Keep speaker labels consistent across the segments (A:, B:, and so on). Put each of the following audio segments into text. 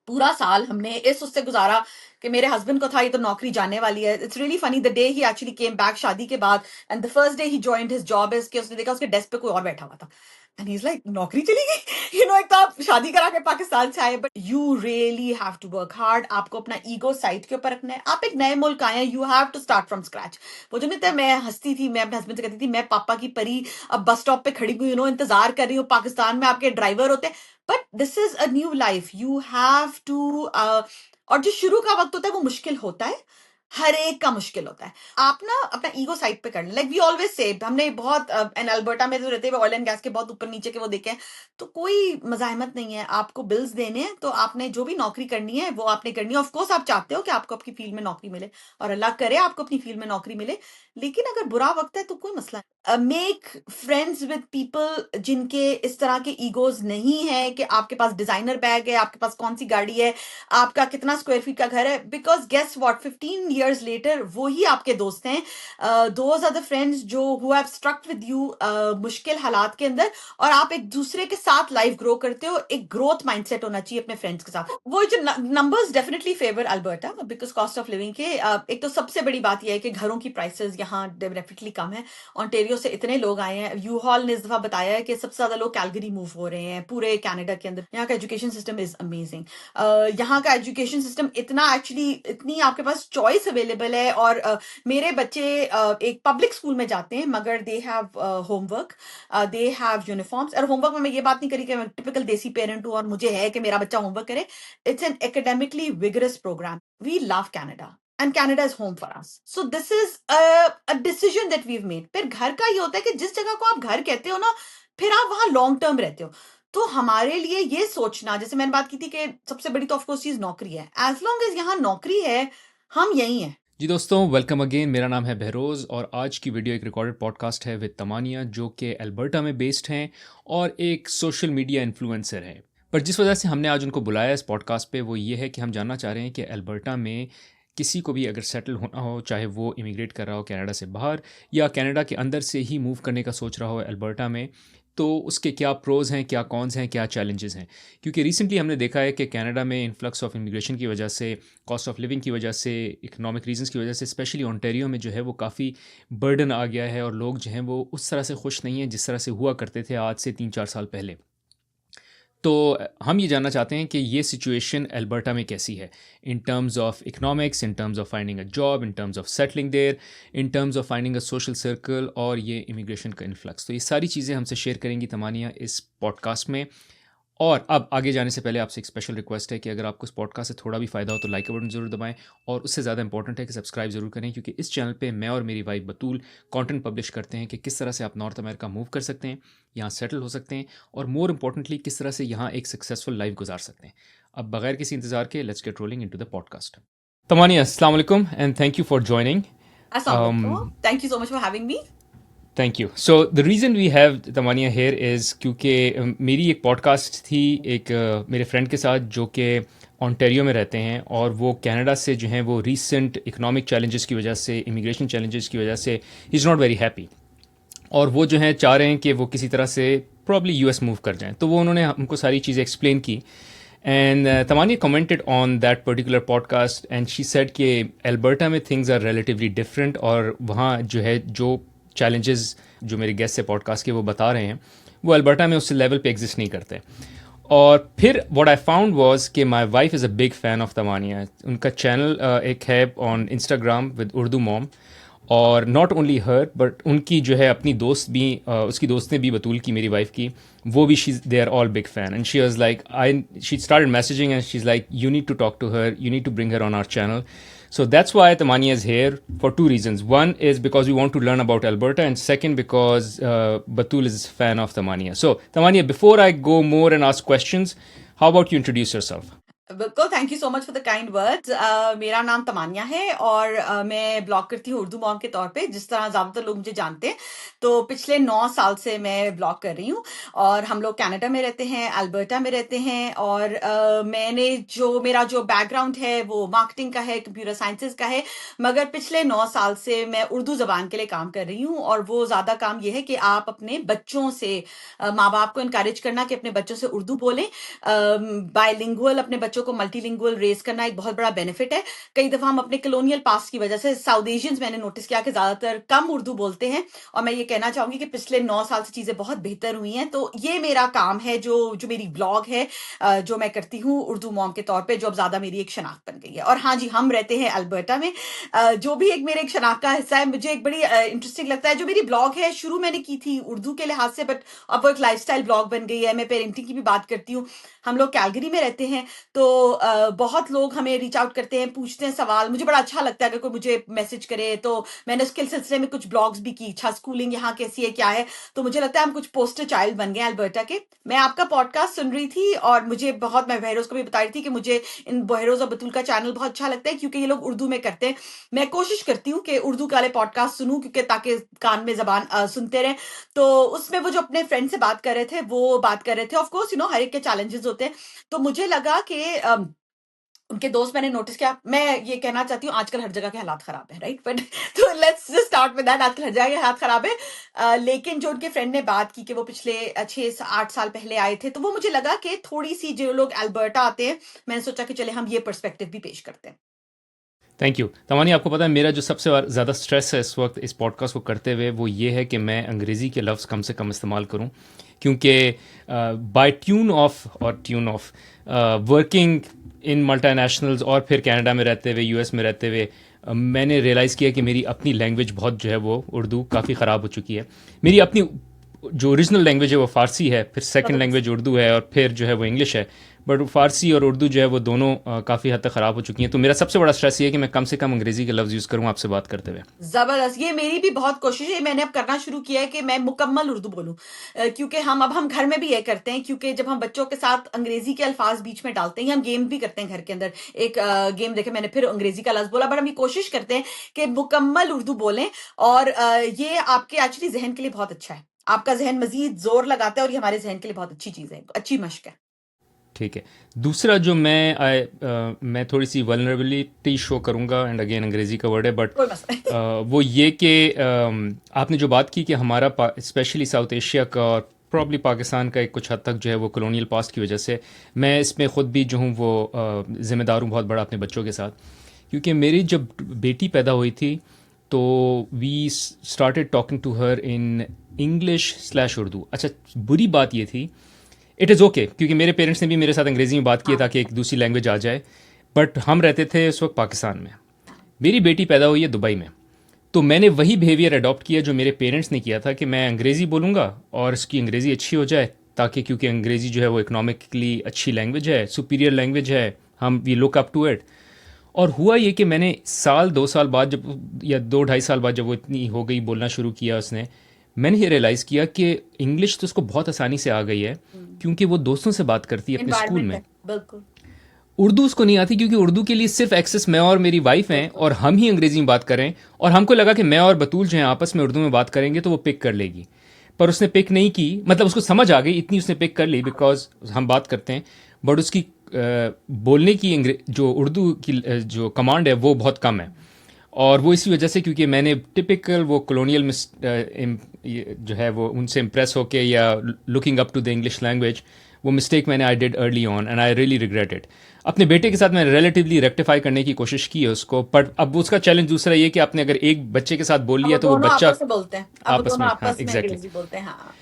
A: पूरा साल हमने इस उससे गुजारा कि मेरे हस्बैंड को था ये तो नौकरी जाने वाली है. It's really funny the day he actually came back शादी के बाद and the first day he joined his job is कि उसने देखा उसके डेस्क पे कोई और बैठा हुआ था एंड ही इज लाइक नौकरी चली गई. एक तो आप शादी करा के पाकिस्तान से आए but you really have to work hard. आपको अपना ईगो साइड के ऊपर रखना है. आप एक नए मुल्क आए हैं. You have to start from scratch. वो जो नहीं था मैं हंसती थी मैं अपने हस्बैंड से कहती थी मैं पापा की परी अब बस स्टॉप पे खड़ी हुई इंतजार कर रही हूँ. पाकिस्तान में आपके ड्राइवर होते हैं but this is a new life. You have to और जो शुरू का वक्त होता है वो मुश्किल होता है. हर एक का मुश्किल होता है. आप ना अपना ईगो साइड पे कर लें. लाइक वी ऑलवेज से हमने बहुत एन अल्बर्टा में जो रहते हैं ऑयल एंड गैस के बहुत ऊपर नीचे के वो देखे हैं तो कोई मजाहमत नहीं है. आपको बिल्स देने हैं तो आपने जो भी नौकरी करनी है वो आपने करनी है. ऑफ कोर्स आप चाहते हो कि आपको आपकी फील्ड में नौकरी मिले और अल्लाह करे आपको अपनी फील्ड में नौकरी मिले. लेकिन अगर बुरा वक्त है तो कोई मसला मेक फ्रेंड्स विद पीपल जिनके इस तरह के ईगोज नहीं है कि आपके पास डिजाइनर बैग है आपके पास कौन सी गाड़ी है आपका कितना स्क्वायर फीट का घर है. Because guess what 15 years later वो ही आपके दोस्त हैं. दोज आर द फ्रेंड्स जो who have struck with you मुश्किल हालात के अंदर और आप एक दूसरे के साथ लाइफ ग्रो करते हो. एक ग्रोथ माइंडसेट होना चाहिए अपने फ्रेंड्स के साथ. वो जो numbers definitely favour Alberta because cost of living के एक तो सबसे बड़ी बात यह है कि घरों की प्राइसेस यहाँ डेफिनेटली कम है. ऑन्टेरियो से इतने लोग आए हैं. यू हॉल ने इस दफा बताया है कि सबसे ज्यादा लोग कैलगरी मूव हो रहे हैं पूरे कनाडा के अंदर. यहाँ का एजुकेशन सिस्टम इज अमेजिंग. यहाँ का एजुकेशन सिस्टम इतना एक्चुअली इतनी आपके पास चॉइस अवेलेबल है. और मेरे बच्चे एक पब्लिक स्कूल में जाते हैं मगर they have homework they have uniforms. और होमवर्क में मैं ये बात नहीं करी कि मैं टिपिकल देसी पेरेंट हूँ और मुझे है कि मेरा बच्चा होमवर्क करे. It's an academically vigorous programme. We love Canada and Canada is home for us. So this is a decision that we've made. फिर घर का ये होता है कि जिस जगह को आप घर कहते हो ना फिर आप वहां लॉन्ग टर्म रहते हो. तो हमारे लिए ये सोचना जैसे मैंने बात की थी कि सबसे बड़ी तो ऑफकोर्स चीज नौकरी है. एज लॉन्ग एज यहाँ नौकरी है हम यही हैं.
B: जी दोस्तों, वेलकम अगेन. मेरा नाम है बहरोज़ और आज की वीडियो एक रिकॉर्डेड पॉडकास्ट है विद तमानिया जो कि अल्बर्टा में बेस्ड हैं और एक सोशल मीडिया इन्फ्लुएंसर हैं. पर जिस वजह से हमने आज उनको बुलाया इस पॉडकास्ट पे वो ये है कि हम जानना चाह रहे हैं कि अल्बर्टा में किसी को भी अगर सेटल होना हो, चाहे वो इमिग्रेट कर रहा हो कनाडा से बाहर या कनाडा के अंदर से ही मूव करने का सोच रहा हो अल्बर्टा में, तो उसके क्या प्रोज़ हैं, क्या कॉन्स हैं, क्या चैलेंजेस हैं. क्योंकि रिसेंटली हमने देखा है कि कनाडा में इन्फ्लक्स ऑफ इमिग्रेशन की वजह से, कॉस्ट ऑफ लिविंग की वजह से, इकोनॉमिक रीजंस की वजह से स्पेशली ओंटारियो में जो है वो काफ़ी बर्डन आ गया है और लोग जो हैं वो उस तरह से खुश नहीं हैं जिस तरह से हुआ करते थे आज से 3-4 साल पहले. तो हम ये जानना चाहते हैं कि ये सिचुएशन अल्बर्टा में कैसी है in terms of economics, in terms of finding a job, in terms of settling there, in terms of finding a social circle और ये इमिग्रेशन का इन्फ्लक्स. तो ये सारी चीज़ें हमसे शेयर करेंगी तमानिया इस पॉडकास्ट में. और अब आगे जाने से पहले आपसे एक स्पेशल रिक्वेस्ट है कि अगर आपको इस पॉडकास्ट से थोड़ा भी फ़ायदा हो तो लाइक का बटन ज़रूर दबाएं और उससे ज़्यादा इंपॉर्टेंट है कि सब्सक्राइब ज़रूर करें क्योंकि इस चैनल पे मैं और मेरी वाइफ बतूल कंटेंट पब्लिश करते हैं कि किस तरह से आप नॉर्थ अमेरिका मूव कर सकते हैं, यहाँ सेटल हो सकते हैं और मोर इम्पॉर्टेंटली किस तरह से यहाँ एक सक्सेसफुल लाइफ गुजार सकते हैं. अब बगैर किसी इंतजार के let's get rolling into the podcast. Tamania, अस्सलाम वालेकुम and thank you for joining.
A: अस्सलाम वालेकुम. Thank you so much for having me.
B: Thank you. So the reason we have Tamania here is क्योंकि मेरी एक पॉडकास्ट थी एक मेरे फ्रेंड के साथ जो कि ओंटारियो में रहते हैं और वो कनाडा से जो हैं वो रीसेंट इकोनॉमिक चैलेंजेस की वजह से, इमिग्रेशन चैलेंजेस की वजह से he is not very happy और वो जो हैं चाह रहे हैं कि वो किसी तरह से प्रॉब्ली यूएस मूव कर जाएं. तो वो उन्होंने हमको सारी चीज़ें एक्सप्लेन की and Tamania commented on that particular podcast and she said कि अल्बर्टा में थिंग्स आर रिलेटिवली डिफरेंट और वहाँ जो है जो चैलेंजेस जो मेरे गेस्ट से पॉडकास्ट के वो बता रहे हैं वो अल्बर्टा में उस लेवल पे एग्जिस्ट नहीं करते. और फिर व्हाट आई फाउंड वाज कि my wife is a big fan of Tamania. उनका चैनल एक है on Instagram with Urdu mom और नॉट ओनली हर बट उनकी जो है अपनी दोस्त भी उसकी दोस्तें भी बतूल की मेरी वाइफ की वो भी she they are all big fan and she was like she started messaging and she is like you need to talk to her, you need to bring her on our channel. So that's why Tamania is here for two reasons. One is because we want to learn about Alberta and second because Batul is a fan of Tamania. So Tamania, before I go more and ask questions, how about you introduce yourself?
A: बिल्कुल. Thank you so much for the kind words. मेरा नाम तमानिया है और मैं blog करती हूँ Urdu mom के तौर पे जिस तरह ज़्यादातर लोग मुझे जानते हैं. तो पिछले 9 साल से मैं ब्लॉग कर रही हूँ और हम लोग कनाडा में रहते हैं, अल्बर्टा में रहते हैं और मैंने जो मेरा जो बैकग्राउंड है वो मार्केटिंग का है, कंप्यूटर साइंसेज का है. मगर पिछले 9 साल से मैं उर्दू ज़बान के लिए काम कर रही हूँ और वो ज़्यादा काम ये है कि आप अपने बच्चों से माँ बाप को इनकरेज करना कि अपने बच्चों से उर्दू बोलें, बायलिंगुअल अपने बच्चों बच्चों को मल्टीलिंगुअल रेस करना एक बहुत बड़ा बेनिफिट है। कई दफा हम अपने कॉलोनियल पास्ट की वजह से साउथ एशियंस मैंने नोटिस किया कि ज्यादातर कम उर्दू बोलते हैं, और मैं ये कहना चाहूंगी कि पिछले 9 साल से चीजें बहुत बेहतर हुई हैं। तो ये मेरा काम है, जो जो मेरी ब्लॉग है, जो मैं करती हूँ उर्दू मॉम के तौर पे, जो अब ज्यादा मेरी एक शनाख्त बन गई है। और हाँ जी, हम रहते हैं अल्बर्टा में, जो भी एक मेरे एक शनाख्त का हिस्सा है। मुझे एक बड़ी इंटरेस्टिंग लगता है जो मेरी ब्लॉग है, शुरू मैंने की थी उर्दू के लिहाज से, बट अब वो एक लाइफस्टाइल ब्लॉग बन गई है। मैं पेरेंटिंग की भी बात करती हूँ। हम लोग कैलगरी में रहते हैं, तो बहुत लोग हमें रीच आउट करते हैं, पूछते हैं सवाल। मुझे बड़ा अच्छा लगता है अगर कोई मुझे मैसेज करे, तो मैंने उसके सिलसिले में कुछ ब्लॉग्स भी की, अच्छा स्कूलिंग यहाँ कैसी है, क्या है। तो मुझे लगता है हम कुछ पोस्टर चाइल्ड बन गए अल्बर्टा के। मैं आपका पॉडकास्ट सुन रही थी और मुझे बहुत, मैं बहरोज को भी बता रही थी कि मुझे इन बहरोज और बतूल का चैनल बहुत अच्छा लगता है, क्योंकि ये लोग उर्दू में करते हैं। मैं कोशिश करती हूँ कि उर्दू वाले पॉडकास्ट सुनूं, क्योंकि ताकि कान में जबान सुनते रहे। तो उसमें वो जो अपने फ्रेंड से बात कर रहे थे, वो बात कर रहे थे, ऑफ कोर्स हर एक के चैलेंजेस होते हैं। तो मुझे लगा कि उनके दोस्त, मैंने नोटिस किया, मैं ये कहना चाहती हूँ आजकल हर जगह के हालात खराब है, राइट, बट तो let's just start with that. आजकल हर जगह के हालात खराब है, लेकिन जो उनके फ्रेंड ने बात की कि वो पिछले 6 से 8 साल पहले आए थे, तो वो मुझे लगा कि थोड़ी सी, जो लोग अल्बर्टा आते हैं, मैंने सोचा कि चले हम ये पर्सपेक्टिव भी पेश करते हैं।
B: थैंक यू तमानी। आपको पता है मेरा जो सबसे ज़्यादा स्ट्रेस है इस वक्त इस पॉडकास्ट को करते हुए, वो ये है कि मैं अंग्रेज़ी के लफ्ज़ कम से कम इस्तेमाल करूं, क्योंकि by tune of working in multinationals और फिर कनाडा में रहते हुए, यूएस में रहते हुए, मैंने रियलाइज़ किया कि मेरी अपनी लैंग्वेज बहुत जो है वो उर्दू काफ़ी ख़राब हो चुकी है। मेरी अपनी जो ओरिजिनल लैंग्वेज है वो फ़ारसी है, फिर सेकंड लैंग्वेज उर्दू है, और फिर जो है वो इंग्लिश है। बट फ़ारसी और उर्दू जो है वो दोनों काफ़ी हद तक ख़राब हो चुकी हैं। तो मेरा सबसे बड़ा स्ट्रेस ये है कि मैं कम से कम अंग्रेज़ी के लफ्ज़ यूज़ करूँ आपसे बात करते हुए।
A: जबरदस्त, ये मेरी भी बहुत कोशिश है। मैंने अब करना शुरू किया है कि मैं मुकम्मल उर्दू बोलूं, क्योंकि हम घर में भी ये करते हैं, क्योंकि जब हम बच्चों के साथ अंग्रेजी के अल्फाज बीच में डालते हैं, हम गेम भी करते हैं घर के अंदर। एक गेम देखे, मैंने फिर अंग्रेजी का लफ्ज बोला, बट हम ये कोशिश करते हैं कि मुकम्मल उर्दू बोलें। और ये आपके एक्चुअली जहन के लिए बहुत अच्छा है, आपका जहन मजीद जोर लगाता है, और ये हमारे जहन के लिए बहुत अच्छी चीज है, अच्छी मश्क है।
B: ठीक है। दूसरा जो मैं थोड़ी सी वल्नरेबिलिटी शो करूँगा, एंड अगेन अंग्रेज़ी का वर्ड है, बट
A: कोई मसला नहीं।
B: वो ये कि आपने जो बात की कि हमारा स्पेशली साउथ एशिया का और प्रॉब्ली पाकिस्तान का एक कुछ हद तक जो है वो कॉलोनियल पास्ट की वजह से, मैं इसमें ख़ुद भी जो हूँ वो ज़िम्मेदार हूँ बहुत बड़ा अपने बच्चों के साथ। क्योंकि मेरी जब बेटी पैदा हुई थी, तो we started talking to her इन इंग्लिश/उर्दू। अच्छा, बुरी बात ये थी, इट इज़ ओके, क्योंकि मेरे पेरेंट्स ने भी मेरे साथ अंग्रेज़ी में बात की है
A: हाँ,
B: ताकि एक दूसरी लैंग्वेज आ जाए। बट हम रहते थे उस वक्त पाकिस्तान में, मेरी बेटी पैदा हुई है दुबई में। तो मैंने वही बिहेवियर अडॉप्ट किया जो मेरे पेरेंट्स ने किया था, कि मैं अंग्रेज़ी बोलूँगा और इसकी अंग्रेज़ी अच्छी हो जाए, ताकि क्योंकि अंग्रेज़ी जो है वो इकोनॉमिकली अच्छी लैंग्वेज है, सुपीरियर लैंग्वेज है, हम we look up to it. और हुआ ये कि मैंने 1-2 साल बाद, जब या 2-2.5 साल बाद, जब वो इतनी हो गई, बोलना शुरू किया उसने, मैंने ये रियलाइज़ किया कि इंग्लिश तो उसको बहुत आसानी से आ गई है, क्योंकि वो दोस्तों से बात करती है अपने स्कूल
A: एनवायरमेंट
B: में।
A: है, बिल्कुल।
B: उर्दू उसको नहीं आती, क्योंकि उर्दू के लिए सिर्फ एक्सेस मैं और मेरी वाइफ हैं, और हम ही अंग्रेज़ी में बात करें। और हमको लगा कि मैं और बतूल जो हैं आपस में उर्दू में बात करेंगे तो वो पिक कर लेगी, पर उसने पिक नहीं की। मतलब उसको समझ आ गई इतनी, उसने पिक कर ली बिकॉज हम बात करते हैं, बट उसकी बोलने की जो उर्दू की जो कमांड है वो बहुत कम है। और वो इसी वजह से, क्योंकि मैंने टिपिकल वो कॉलोनियल में जो है वो उनसे इम्प्रेस होके, या looking up to the English language, वो मिस्टेक मैंने I did early on, and I really regret it. अपने बेटे के साथ मैंने रिलेटिवली रेक्टिफाई करने की कोशिश की है उसको, पर अब उसका चैलेंज दूसरा ये कि आपने अगर एक बच्चे के साथ बोल
A: अब वो
B: लिया तो वो
A: दोनों
B: बच्चा
A: आपस में बोलते हैं, अब वो
B: आपस
A: दोनों
B: में, हाँ
A: आपस में
B: एग्जैक्टली।
A: अंग्रेजी बोलते हैं, हाँ।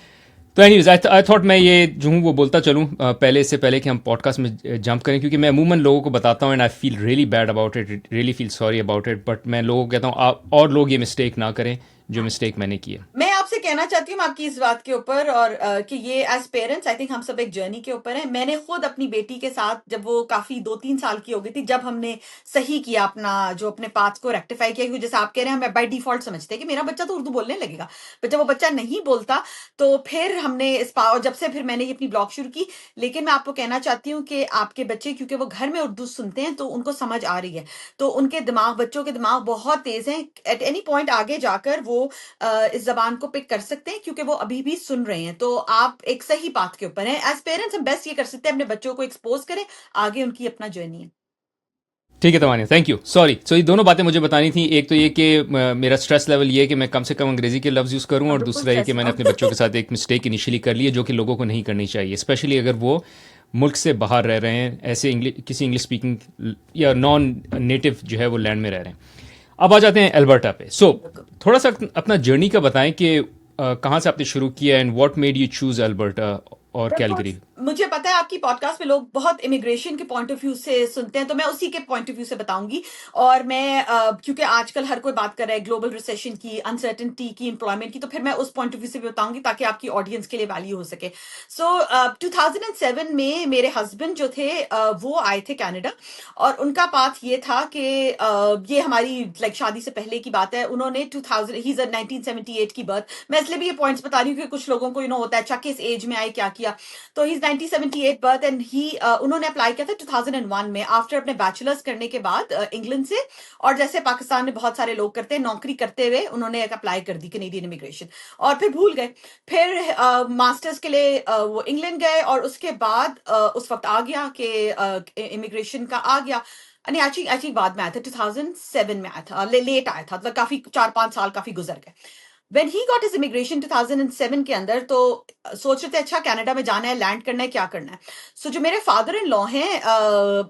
B: तो एनीवेज आई थॉट मैं ये जो हूँ वो बोलता चलूँ, पहले इससे पहले कि हम पॉडकास्ट में जंप करें, क्योंकि मैं अमूमन लोगों को बताता हूँ and I feel really bad about it, really feel sorry about it, but मैं लोगों को कहता हूँ आप और लोग ये मिस्टेक ना करें जो मिस्टेक मैंने की है।
A: मैं आपसे कहना चाहती हूँ आपकी इस बात के ऊपर, और कि ये एज पेरेंट्स आई थिंक हम सब एक जर्नी के ऊपर है। मैंने खुद अपनी बेटी के साथ, जब वो काफी 2-3 साल की हो गई थी, जब हमने सही किया अपना जो अपने पाथ को रेक्टिफाई किया, क्योंकि जैसे आप कह रहे हैं, हम बाय डिफॉल्ट समझते हैं कि मेरा बच्चा तो उर्दू बोलने लगेगा, पर जब वो बच्चा नहीं बोलता, तो फिर हमने और जब से फिर मैंने ये अपनी ब्लॉग शुरू की। लेकिन मैं आपको कहना चाहती हूँ कि आपके बच्चे, क्योंकि वो घर में उर्दू सुनते हैं, तो उनको समझ आ रही है, तो उनके दिमाग, बच्चों के दिमाग बहुत तेज हैं। एट एनी पॉइंट आगे जाकर वो इस जबान को पिक कर सकते हैं, क्योंकि वो अभी भी सुन रहे हैं। तो आप एक सही बात के ऊपर हैं। एज पेरेंट्स हम बेस्ट ये कर सकते हैं, अपने बच्चों को एक्सपोज करें, आगे उनकी अपना जर्नी है।
B: ठीक है तमानिया, थैंक यू। सॉरी, सो ये दोनों बातें मुझे बतानी थी। एक तो ये कि मेरा स्ट्रेस लेवल ये है कि मैं कम से कम अंग्रेज़ी के लफ्ज़ यूज़ करूँ,
A: अब
B: और
A: बिल्कुल
B: दूसरा ये कि
A: स्ट्रेस
B: मैंने अपने बच्चों के साथ एक मिस्टेक इनिशियली कर ली है जो कि लोगों को नहीं करनी चाहिए, स्पेशली अगर वो मुल्क से बाहर रह रहे हैं, ऐसे किसी इंग्लिश स्पीकिंग या नॉन नेटिव जो है वो लैंड में रह रहे हैं। अब आ जाते हैं एल्बर्टा पे। थोड़ा सा अपना जर्नी का बताएं कि कहाँ से आपने शुरू किया and what made you choose Alberta और
A: बिल्कुल।
B: कैलगरी।
A: मुझे पता है आपकी पॉडकास्ट में लोग बहुत इमिग्रेशन के पॉइंट ऑफ व्यू से सुनते हैं, तो मैं उसी के पॉइंट ऑफ व्यू से बताऊंगी। और मैं क्योंकि आजकल हर कोई बात कर रहा है ग्लोबल रिसेशन की, अनसर्टेनिटी की, एम्प्लॉयमेंट की, तो फिर मैं उस पॉइंट ऑफ व्यू से भी बताऊंगी ताकि आपकी ऑडियंस के लिए वैल्यू हो सके। सो 2007 में मेरे हस्बैंड जो थे वो आए थे कनाडा, और उनका पाथ ये था कि ये हमारी लाइक शादी से पहले की बात है। उन्होंने 2000 ही 1978 की बर्थ। मैं इसलिए भी ये पॉइंट्स बता रही हूँ कि कुछ लोगों को होता है अच्छा किस एज में आए, क्या किया। तो ही 1978 बर्थ, एंड ही उन्होंने अप्लाई किया था 2001 में आफ्टर अपने बैचलर्स करने के बाद इंग्लैंड से। और जैसे पाकिस्तान में बहुत सारे लोग करते हैं, नौकरी करते हुए उन्होंने एक अप्लाई कर दी कैनेडियन इमिग्रेशन, और फिर भूल गए। फिर मास्टर्स के लिए वो इंग्लैंड गए, और उसके बाद उस वक्त आ गया कि इमिग्रेशन का आ गया। नहीं, एक्चुअली बाद में आया था, 2007 में आया था, लेट आया था, मतलब काफी 4-5 साल काफी गुजर गए। When he got his immigration 2007 के अंदर, तो सोच रहे थे अच्छा कनाडा में जाना है, लैंड करना है, क्या करना है। सो जो मेरे फादर इन लॉ हैं,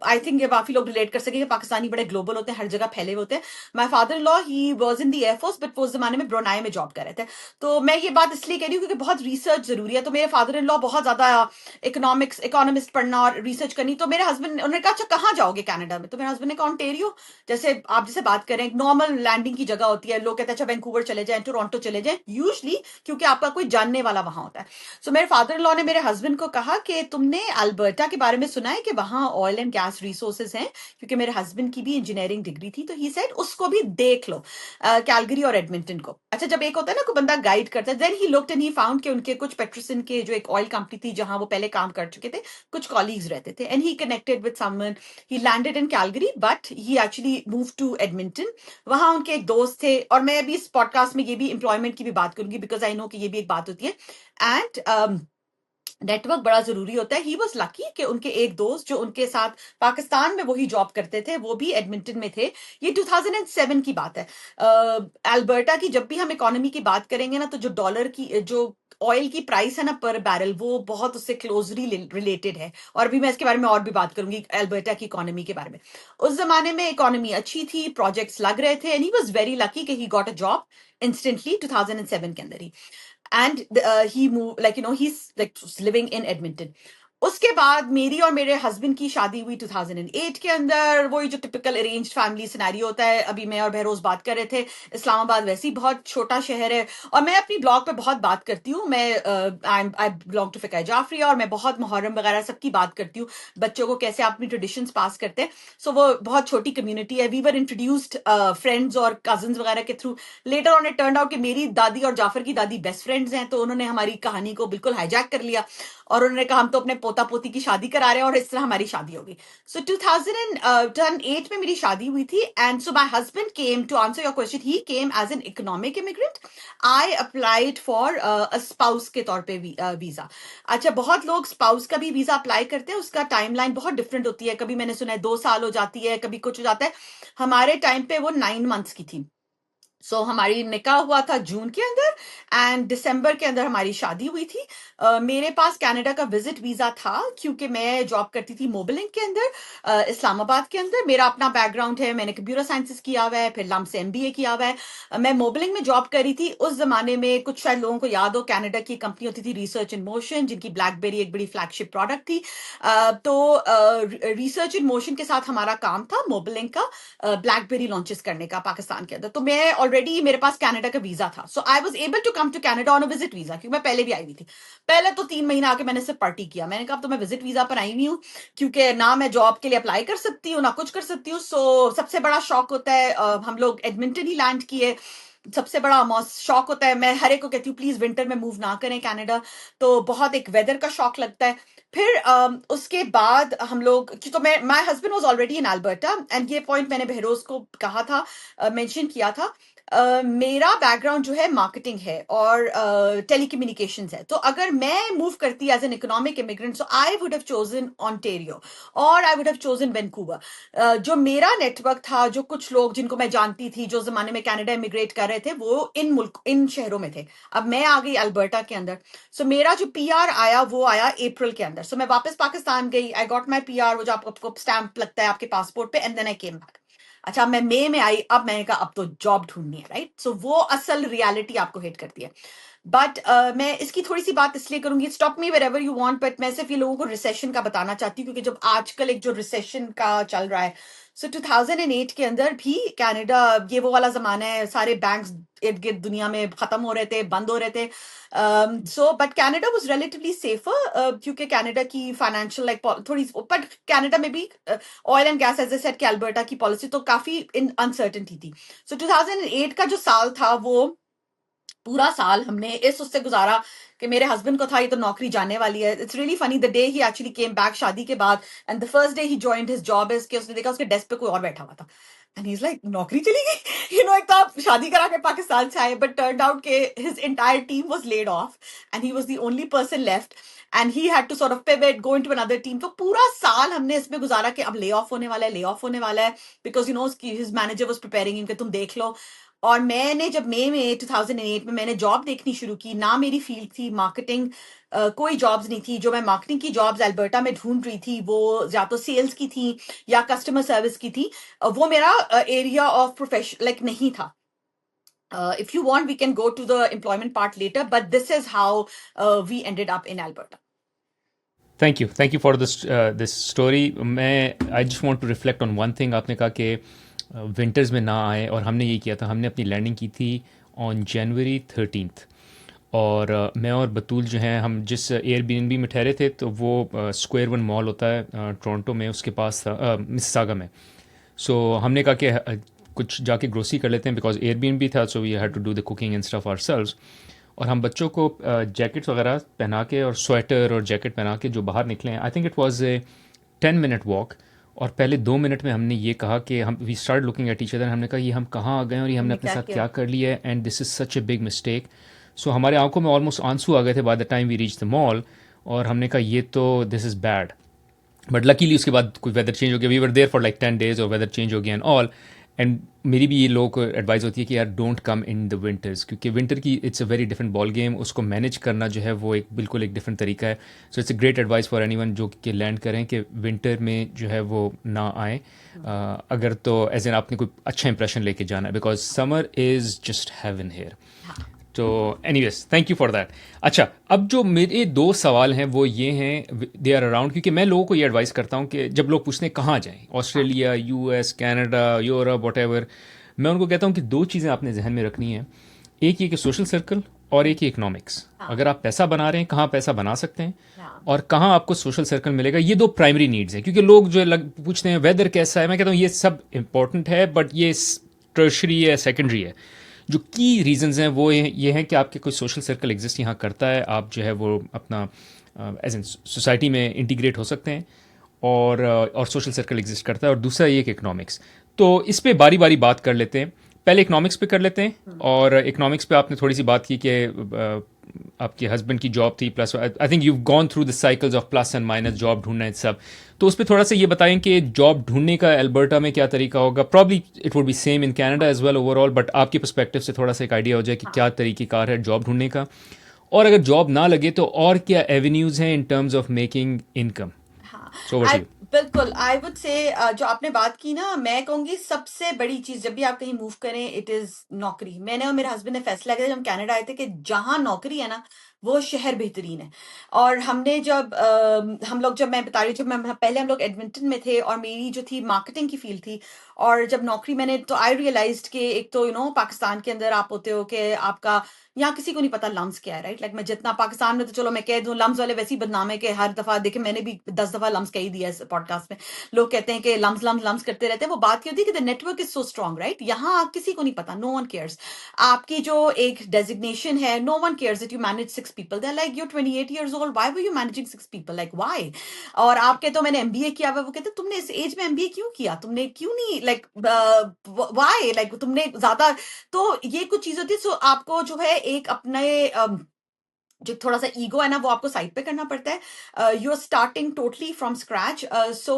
A: आई थिंक ये काफी लोग रिलेट कर सकेंगे, पाकिस्तानी बड़े ग्लोबल होते हैं, हर जगह फैले हुए होते हैं। My father in law he was in the air force, but वो उस जमाने में ब्रुनाई में जॉब कर रहे थे। तो मैं ये बात इसलिए कह रही हूँ क्योंकि बहुत रिसर्च जरूरी है। तो मेरे फादर इन लॉ बहुत ज्यादा इकोनॉमिस्ट पढ़ना और रिसर्च करनी। तो मेरे हस्बैंड, उन्होंने कहा अच्छा कहाँ जाओगे कनाडा में, तो मेरे हस्बैंड ने कहा ओंटारियो। जैसे आप जैसे बात करें, एक नॉर्मल लैंडिंग की जगह होती है, लोग कहते हैं अच्छा वैंकूवर चले जाएं, टोरंटो चले जाएं, यूजली क्योंकि आपका कोई जानने वाला वहां होता है। सो मेरे फादर इन लॉ ने मेरे हस्बैंड को कहा कि तुमने अल्बर्टा के बारे में सुना है कि वहां ऑयल एंड गैस रिसोर्सेज हैं, क्योंकि मेरे हस्बैंड की भी इंजीनियरिंग डिग्री थी। तो ही सेड उसको भी देख लो, कैलगरी और एडमिंटन को। अच्छा, जब एक होता है ना कोई बंदा गाइड करता है, then he looked and he found कि उनके कुछ पेट्रोसन के जो एक ऑयल कंपनी थी जहां वो पहले काम कर चुके थे, कुछ कॉलीग्स रहते थे, and he connected with someone. He landed in Calgary, but he actually move to Edmonton. वहां उनके एक दोस्त थे, और मैं अभी इस पॉडकास्ट में ये भी एम्प्लॉयमेंट की भी बात करूंगी, बिकॉज आई नो कि ये भी एक बात होती है। एंड नेटवर्क बड़ा जरूरी होता है। ही वॉज लकी कि उनके एक दोस्त जो उनके साथ पाकिस्तान में वही जॉब करते थे, वो भी एडमिंटन में थे। ये 2007 की बात है। अल्बर्टा की जब भी हम इकोनॉमी की बात करेंगे ना, तो जो डॉलर की जो ऑयल की प्राइस है ना पर बैरल, वो बहुत उससे क्लोजली रिलेटेड है। और अभी मैं इसके बारे में और भी बात करूंगी, अल्बर्टा की इकोनॉमी के बारे में। उस जमाने में इकोनॉमी अच्छी थी, प्रोजेक्ट्स लग रहे थे, and he was very lucky कि he got a job instantly 2007 के अंदर ही। And he moved, like he's like living in Edmonton. उसके बाद मेरी और मेरे हस्बैंड की शादी हुई 2008 के अंदर। वही जो टिपिकल अरेंज्ड फैमिली सिनेरियो होता है। अभी मैं और बहरोज बात कर रहे थे, इस्लामाबाद वैसे ही बहुत छोटा शहर है, और मैं अपनी ब्लॉग पे बहुत बात करती हूँ। मैं आई बिलोंग टू फिका जाफरिया, और मैं बहुत मुहर्रम वगैरह सबकी बात करती हूँ, बच्चों को कैसे आप अपनी ट्रेडिशंस पास करते हैं। सो वो बहुत छोटी कम्युनिटी है। वी वर इंट्रोड्यूस्ड फ्रेंड्स और कजन्स वगैरह के through. Later on it turn out कि मेरी दादी और जाफर की दादी बेस्ट फ्रेंड्स हैं, तो उन्होंने हमारी कहानी को बिल्कुल हाईजैक कर लिया, और उन्होंने कहा हम तो अपने पोता पोती की शादी करा रहे हैं, और इस तरह हमारी शादी होगी। सो 2008 में मेरी शादी हुई थी, and so my husband came, to answer your question, he came as an economic immigrant. I applied for a spouse के तौर पे वीजा। अच्छा, बहुत लोग स्पाउस का भी वीजा अप्लाई करते हैं, उसका टाइमलाइन बहुत डिफरेंट होती है। कभी मैंने सुना है 2 साल हो जाती है, कभी कुछ हो जाता है। हमारे टाइम पे वो 9 मंथ्स की थी। सो हमारी निकाह हुआ था जून के अंदर, एंड दिसंबर के अंदर हमारी शादी हुई थी। मेरे पास कनाडा का विजिट वीजा था, क्योंकि मैं जॉब करती थी मोबिलिंग के अंदर, इस्लामाबाद के अंदर। मेरा अपना बैकग्राउंड है, मैंने कंप्यूटर साइंसेस किया हुआ है, फिर लम से MBA किया हुआ है। मैं मोबिलिंग में जॉब करी थी उस जमाने में। कुछ शायद लोगों को याद हो, कनाडा की कंपनी होती थी रिसर्च इन मोशन, जिनकी ब्लैकबेरी एक बड़ी फ्लैगशिप प्रोडक्ट थी। तो रिसर्च इन मोशन के साथ हमारा काम था मोबिलिंग का ब्लैकबेरी लॉन्चेस करने का पाकिस्तान के अंदर। तो मैं ऑलरेडी, मेरे पास कनाडा का वीजा था, so I was able to come to Canada on a visit visa, क्योंकि मैं पहले भी आई हुई थी। पहले तो 3 महीने आके मैंने सिर्फ पार्टी किया। मैंने कहा अब तो मैं विजिट वीजा पर आई हुई हूँ, क्योंकि ना मैं जॉब के लिए अप्लाई कर सकती हूँ, ना कुछ कर सकती हूँ। सो सबसे बड़ा शौक होता है, हम लोग एडमिंटन ही लैंड किए। सबसे बड़ा शौक होता है, मैं हर एक को कहती हूँ प्लीज विंटर में मूव ना करें कनाडा, तो बहुत एक वेदर का शौक लगता है। फिर उसके बाद हम लोग, तो मैं, my husband was already in Alberta, and ये पॉइंट मैंने बहरोज को कहा था, मेंशन किया था। मेरा बैकग्राउंड जो है मार्केटिंग है और टेलीकम्युनिकेशंस है, तो अगर मैं मूव करती as an economic immigrant, so I would have chosen Ontario और I would have chosen Vancouver. जो मेरा नेटवर्क था, जो कुछ लोग जिनको मैं जानती थी जो जमाने में कनाडा इमिग्रेट कर रहे थे, वो इन शहरों में थे। अब मैं आ गई अल्बर्टा के अंदर, सो मेरा जो पीआर आया वो आया अप्रैल के अंदर। सो मैं वापस पाकिस्तान गई, आई गॉट माई पीआर, वो जो आपको स्टैंप लगता है आपके पासपोर्ट पे, and then I came back. अच्छा, मैं मई में आई, अब मैंने कहा अब तो जॉब ढूंढनी है, राइट? सो वो असल रियलिटी आपको हिट करती है। बट मैं इसकी थोड़ी सी बात इसलिए करूंगी, stop me wherever you want, but मैं सिर्फ ये लोगों को रिसेशन का बताना चाहती हूँ, क्योंकि जब आजकल एक जो रिसेशन का चल रहा है, सो 2008 के अंदर भी कनाडा, ये वो वाला जमाना है, सारे बैंक्स इर्द गिर्द दुनिया में खत्म हो रहे थे, बंद हो रहे थे। So but Canada was relatively safer, क्योंकि कनाडा की फाइनेंशियल लाइक थोड़ी, बट कनाडा में भी oil and gas, as A said, कि अल्बर्टा की पॉलिसी तो काफी इन अनसर्टेनिटी थी। सो 2008 का जो साल था, वो पूरा साल हमने इस उससे गुजारा कि मेरे हस्बैंड को था ये तो नौकरी जाने वाली है। It's really funny, the day he actually came back शादी के बाद, and the first day he joined his job is कि उसने देखा उसके डेस्क पे कोई और बैठा हुआ था, एंड ही इज लाइक, नौकरी चली गई। एक तो आप शादी करा के पाकिस्तान से आए, बट टर्न्ड आउट के his entire team was laid off and he was the only person left, and he had to sort of pivot, go into another team. तो पूरा साल हमने इसमें गुजारा कि अब ले ऑफ होने वाला है, ले ऑफ होने वाला है, because his manager was preparing him कि तुम देख लो। और मैंने जब मई में 2008 में मैंने जॉब देखनी शुरू की, ना मेरी फील्ड थी मार्केटिंग, कोई जॉब्स नहीं थी। जो मैं मार्केटिंग की जॉब्स अल्बर्टा में ढूंढ रही थी, वो या तो सेल्स की थी या कस्टमर सर्विस की थी। वो मेरा एरिया ऑफ प्रोफेशन लाइक नहीं था। If you want, we can go to the employment part later, but this is how we ended up in Alberta.
B: Thank you for this story. मैं I just want to reflect on one thing. आपने कहा कि winters में ना आए, और हमने ये किया था, हमने अपनी लैंडिंग की थी ऑन जनवरी 13th। और मैं और बतूल जो हैं, हम जिस एयरबीएनबी में ठहरे थे, तो वो स्क्वायर वन मॉल होता है टोरंटो में, उसके पास था, मिसिसागा में। सो हमने कहा कि कुछ जाके ग्रोसरी कर लेते हैं, बिकॉज एयरबीएनबी था, so we had to do the cooking and stuff ourselves. और हम बच्चों को जैकेट्स वगैरह पहना के और स्वेटर और जैकेट पहना के जो बाहर निकले हैं, I think it was a 10 minute walk. और पहले 2 मिनट में हमने ये कहा कि हम we start looking at each other, हमने कहा ये हम कहाँ आ गए और ये हमने
A: हमने
B: अपने
A: क्या
B: साथ
A: किया?
B: क्या कर लिया है, and this is such a big mistake. So हमारे आंखों में ऑलमोस्ट आंसू आ गए थे by the time we reach the mall. और हमने कहा ये तो this is bad. But luckily उसके बाद कोई वेदर चेंज हो गया, we were there for like 10 days और वेदर चेंज हो गया एंड ऑल। एंड मेरी भी ये लोगों को एडवाइस होती है कि यार don't come in the winters, क्योंकि विंटर की it's a very different ball game. उसको मैनेज करना जो है वो एक बिल्कुल एक डिफरेंट तरीका है। So it's a great advice for anyone जो कि लैंड करें कि विंटर में जो है वो ना आए, अगर तो एज एन आपने कोई अच्छा इंप्रेशन लेके जाना है, because summer is just heaven here. तो anyways thank you for that. अच्छा, अब जो मेरे दो सवाल हैं वो ये हैं, दे आर अराउंड, क्योंकि मैं लोगों को ये एडवाइस करता हूँ कि जब लोग पूछते हैं कहाँ जाएं, Australia, US, Canada, Europe, what, मैं उनको कहता हूँ कि दो चीज़ें आपने जहन में रखनी है। एक ये कि सोशल सर्कल, और एक ही इकोनॉमिक्स। अगर आप पैसा बना रहे हैं, कहाँ पैसा बना सकते हैं और कहाँ आपको सोशल सर्कल मिलेगा, ये दो प्राइमरी नीड्स हैं। क्योंकि लोग जो पूछते हैं वेदर कैसा है, मैं कहता हूँ ये सब इंपॉर्टेंट है, बट ये टर्शरी है, सेकेंडरी है। जो की रीजंस हैं वो ये हैं कि आपके कोई सोशल सर्कल एग्जिस्ट यहाँ करता है, आप जो है वो अपना एज एन सोसाइटी में इंटीग्रेट हो सकते हैं, और सोशल सर्कल एग्जिस्ट करता है। और दूसरा ये कि इकोनॉमिक्स। तो इस पे बारी बारी बात कर लेते हैं। पहले इकोनॉमिक्स पे कर लेते हैं। और इकोनॉमिक्स पे आपने थोड़ी सी बात की कि आपके हस्बैंड की जॉब थी, plus I think you gone through the cycles of plus and minus, job ढूंढना सब। तो उस पर थोड़ा सा ये बताएं कि जॉब ढूंढने का अल्बर्टा में क्या तरीका होगा। Probably it would be same in Canada as well overall, but आपके पर्सपेक्टिव से थोड़ा सा एक आइडिया हो जाए कि क्या तरीक़ेकार है जॉब ढूंढने का, और अगर जॉब ना लगे तो और क्या एवेन्यूज़ हैं in terms of making income. So over to you.
A: बिल्कुल, आई वुड से जो आपने बात की ना, मैं कहूंगी सबसे बड़ी चीज जब भी आप कहीं मूव करें, इट इज नौकरी। मैंने और मेरे हस्बैंड ने फैसला किया जब हम कनाडा आए थे कि जहां नौकरी है ना, वो शहर बेहतरीन है। और हमने जब हम लोग, जब मैं बता रही हूँ, जब मैं पहले हम लोग एडमिंटन में थे और मेरी जो थी मार्केटिंग की फील्ड थी, और जब नौकरी मैंने, तो आई रियलाइज्ड कि एक तो पाकिस्तान के अंदर आप होते हो कि आपका यहाँ किसी को नहीं पता लम्स क्या है, राइट? लाइक मैं जितना पाकिस्तान में, तो चलो मैं कह दूं, लम्स वाले वैसे ही बदनाम है कि हर दफा देखे, मैंने भी 10 दफा लम्स कह ही दिया इस पॉडकास्ट में। लोग कहते हैं कि लम्स लम्स लम्स करते रहते हैं। वो बात ये होती है कि the network is so strong, right? यहाँ आप किसी को नहीं पता, नो वन केयर्स। आपकी जो एक डेजिग्नेशन है, no one cares that you manage 6 people. They're like, you're 28 years old, why were you managing 6 people? Like, why? और आप कहते हो मैंने MBA किया हुआ, वो कहते तुमने इस एज में MBA क्यों किया, तुमने क्यों नहीं, लाइक व्हाई, लाइक तुमने ज्यादा, तो ये कुछ चीज होती है. सो आपको जो है एक अपने जो थोड़ा सा ईगो है ना वो आपको साइड पे करना पड़ता है. You are starting totally from scratch. So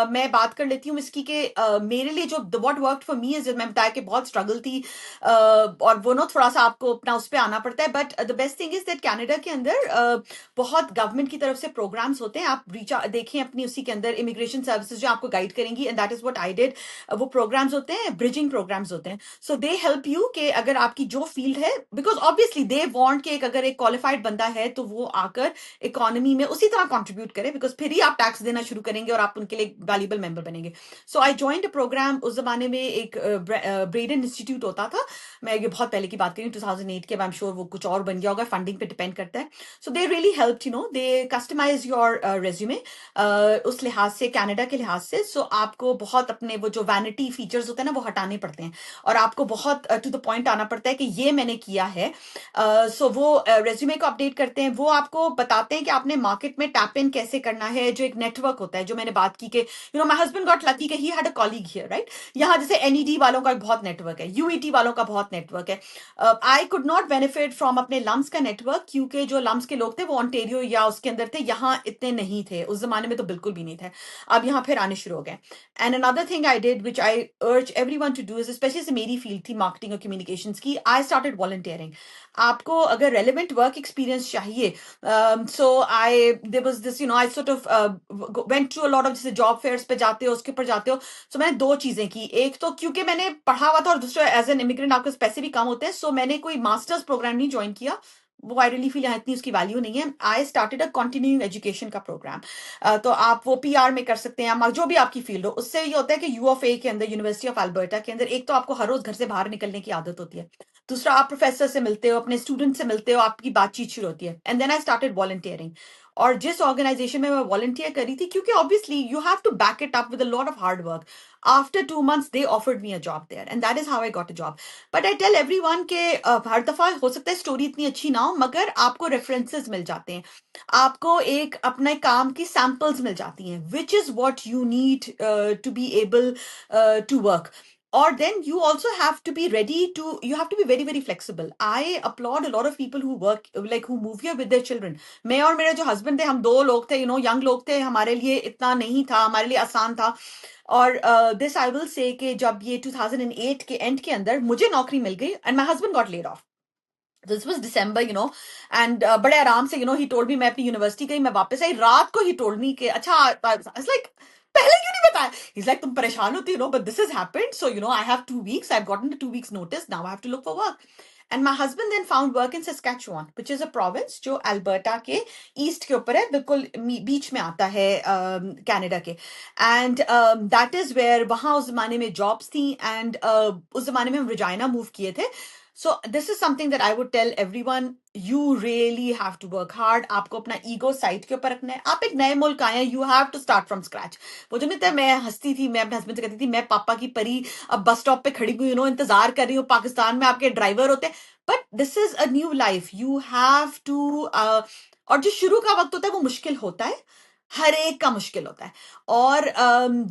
A: मैं बात कर लेती हूँ इसकी कि मेरे लिए जो what worked for me is, मैं बताया कि बहुत स्ट्रगल थी, और वो ना थोड़ा सा आपको अपना उस पर आना पड़ता है. But the best thing is that Canada के अंदर बहुत गवर्नमेंट की तरफ से प्रोग्राम्स होते हैं. आप रीच देखें अपनी उसी के अंदर इमिग्रेशन सर्विसेज जो आपको गाइड करेंगी, and that is what I did. वो प्रोग्राम्स होते हैं, ब्रिजिंग प्रोग्राम्स होते हैं. सो दे हेल्प यू कि अगर आपकी जो फील्ड है, बिकॉज ऑब्वियसली दे वांट कि अगर एक क्वालिफाइड बंदा है तो वो आकर इकोनॉमी में उसी तरह कंट्रीब्यूट करे, बिकॉज फिर ही आप टैक्स देना शुरू करेंगे और आप उनके लिए वैल्यूएबल मेंबर बनेंगे. सो आई जॉइंड अ प्रोग्राम. उस जमाने में एक ब्रेडन इंस्टीट्यूट होता था. मैं ये बहुत पहले की बात करी, 2008 के. आई एम श्योर वो कुछ और बन गया होगा, फंडिंग पे डिपेंड करता है. So they really help, you know, they customise your resume उस लिहाज से, कनाडा के लिहाज से. सो आपको बहुत अपने वो जो वैनिटी फीचर्स होते हैं ना वो हटाने पड़ते हैं, और आपको बहुत टू द पॉइंट आना पड़ता है कि ये मैंने किया है. सो वो रेज्यूमे को अपडेट करते हैं. वो आपको बताते हैं कि आपने मार्केट में टैप इन कैसे करना है. जो एक नेटवर्क होता है, जो मैंने बात की कि you know my husband got lucky कि he had a colleague here, right. यहाँ जैसे NED वालों का बहुत नेटवर्क है, UET वालों का बहुत नेटवर्क है. I could not benefit from अपने लम्स का नेटवर्क, क्योंकि जो लम्स के लोग थे वो ऑन्टेरियो या उसके अंदर थे. यहाँ इतने नहीं थे, उस जमाने में तो बिल्कुल भी नहीं थे. अब यहाँ फिर आने शुरू हो गए. And another thing I did which I urge everyone to do is, specially से मेरी फील्ड थी मार्केटिंग और कम्युनिकेशंस की, आई स्टार्टेड वॉलंटियरिंग. आपको अगर रेलेवेंट वर्क एक्सपीरियंस चाहिए, so there was this, you know, I sort of went to a lot of जैसे job fears पे जाते हो, उसके ऊपर जाते हो. So मैंने दो चीजें की. एक तो क्योंकि मैंने पढ़ा हुआ था, और दूसरा एज एन इमिग्रेंट आपके पैसे भी कम होते हैं. सो मैंने कोई मास्टर्स प्रोग्राम नहीं ज्वाइन किया. वो आई रियली फील यहाँ इतनी उसकी वैल्यू नहीं है. I started a continuing education का प्रोग्राम. तो आप वो PR में कर सकते हैं, जो भी आपकी फील्ड हो. उससे ये होता है कि U of A के अंदर, यूनिवर्सिटी ऑफ अल्बर्टा के अंदर, एक तो आपको हर रोज घर से बाहर निकलने की आदत होती है, दूसरा आप प्रोफेसर से मिलते हो, अपने स्टूडेंट से मिलते हो, आपकी बातचीत शुरू होती है. And then I started volunteering. और जिस ऑर्गेनाइजेशन में मैं वॉलंटियर करी थी, क्योंकि obviously you have to back it up with a lot of hard work, after 2 months they offered me a job there, and that is how I got a job. But I tell everyone के हर दफा हो सकता है story इतनी अच्छी ना हो, मगर आपको रेफरेंसेस मिल जाते हैं, आपको एक अपने काम की सैंपल्स मिल जाती हैं, which is what you need to be able to work. Or then you also have to be ready to, you have to be very very flexible. I applaud a lot of people who work, like who move here with their children. मैं और मेरे जो husband थे, हम दो लोग थे, young लोग थे, हमारे लिए इतना नहीं था, हमारे लिए आसान था. और दिस आई विल से कि जब ये 2008 के एंड के अंदर मुझे नौकरी मिल गई, and my husband got laid off. This was December, and बड़े आराम से, ही टोल्ड मी, मैं अपनी यूनिवर्सिटी गई, मैं वापस आई, रात को ही टोल्ड मी कि अच्छा, लाइक पहले क्यों नहीं बताया. He's like, तुम परेशान होती हो, but this has happened, so I have 2 weeks, I've gotten the 2 weeks notice, now I have to look for work. And my husband then found work in Saskatchewan, which is a province जो Alberta के east के ऊपर है, बिल्कुल बीच में आता है Canada के. एंड दैट इज वेयर, वहां उस जमाने में जॉब्स थी, एंड उस जमाने में हम रिजाइना मूव किए थे. So this is something that I would tell everyone. You really have to work hard. आपको अपना ईगो साइड के ऊपर रखना है. आप एक नए मुल्क आए हैं, you have to start from scratch. वो जो नहीं था, मैं हंसती थी, मैं अपने हस्बैंड से कहती थी, मैं पापा की परी अब बस स्टॉप पे खड़ी हुई, इंतजार कर रही हूँ. पाकिस्तान में आपके ड्राइवर होते हैं, but this is a new life. You have to, और जो शुरू का वक्त होता है वो मुश्किल होता है, हर एक का मुश्किल होता है, और